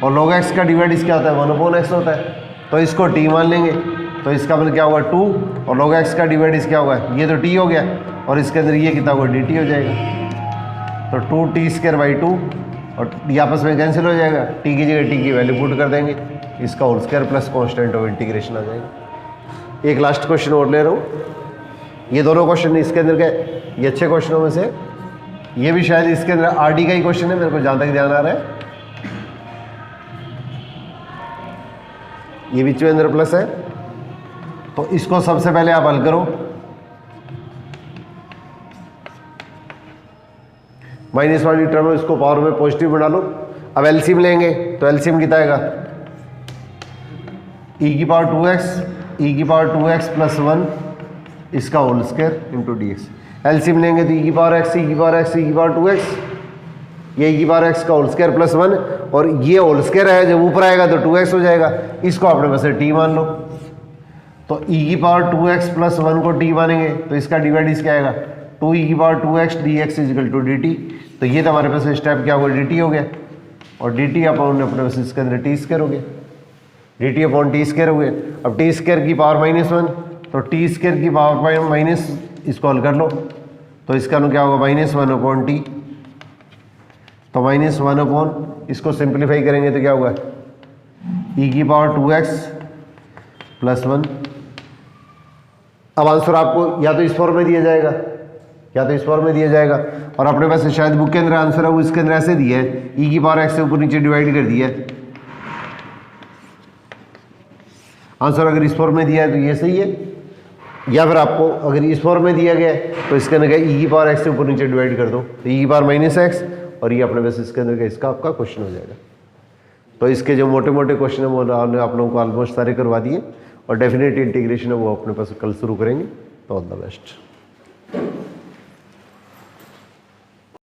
और log x का डिवाइड इस क्या होता है 1/x होता है, तो इसको t मान लेंगे, तो इसका मतलब क्या होगा 2, और log x का डिवाइड इस क्या होगा, ये तो t हो गया, और इसके अंदर ये कितना होगा dt हो जाएगा, तो 2t²/2, और ये आपस में कैंसिल हो जाएगा, t की जगह t की वैल्यू पुट कर देंगे, इसका whole square plus constant of integration आ जाएगा। एक लास्ट क्वेश्चन और ले रहा हूँ, ये दोनों क्वेश्चन इसके अंदर के ये अच्छे क्वेश्चनों में से, ये भी शायद इसके अंदर RD का ही क्वेश्चन है, मेरे को जहाँ तक ध्यान आ रहा है। ये बीच में अंदर प्लस है, तो इसको सबसे पहले आप हल करो, माइनस वाली टर्म है इसको पावर में पॉजिटिव बना लो। अब एलसीएम लेंगे तो एलसीएम कितना आएगा, e⁴2x प्लस 1 इसका whole square into D X. LCM लेंगे तो e⁴x ये e⁴x का होल स्क्वायर प्लस 1, और ये होल स्क्वायर है जब ऊपर आएगा तो 2x हो जाएगा, इसको आपने वैसे t मान लो, तो e⁴2x प्लस 1 को t मानेंगे तो इसका डिवाइड इसका आएगा 2e⁴2x dx = dt, तो ये तो हमारे पास स्टेप क्या होगा dt हो गया, और dt अपॉन अपने पास इसके अंदर t² हो गया, dt/t² हो गया। अब t² की पावर -1, तो t² की पावर माइनस, इसको हल कर लो, तो इसका क्या होगा -1/t, तो -1/, इसको सिंप्लीफाई करेंगे तो क्या होगा e⁴2x प्लस 1। अब आंसर आपको या तो इस फॉर्म में दिया जाएगा या तो इस फॉर्म में दिया जाएगा, और अपने पास शायद बुक के अंदर आंसर है वो इसके अंदर ऐसे दिया है, e⁴x से ऊपर नीचे डिवाइड कर दिया है। आंसर अगर इस फॉर्म में दिया है तो ये सही है, या फिर आपको अगर इस फॉर्म में दिया गया है तो इसके अंदर क्या e⁴x से ऊपर नीचे डिवाइड कर दो, तो e⁻−x, और ये अपने पास इसके अंदर इसका आपका क्वेश्चन हो जाएगा। तो इसके जो मोटे मोटे क्वेश्चन है वो आप लोगों को ऑलमोस्ट सारे करवा दिए, और डेफिनेट इंटीग्रेशन है वो अपने पास कल शुरू करेंगे। तो ऑल द बेस्ट।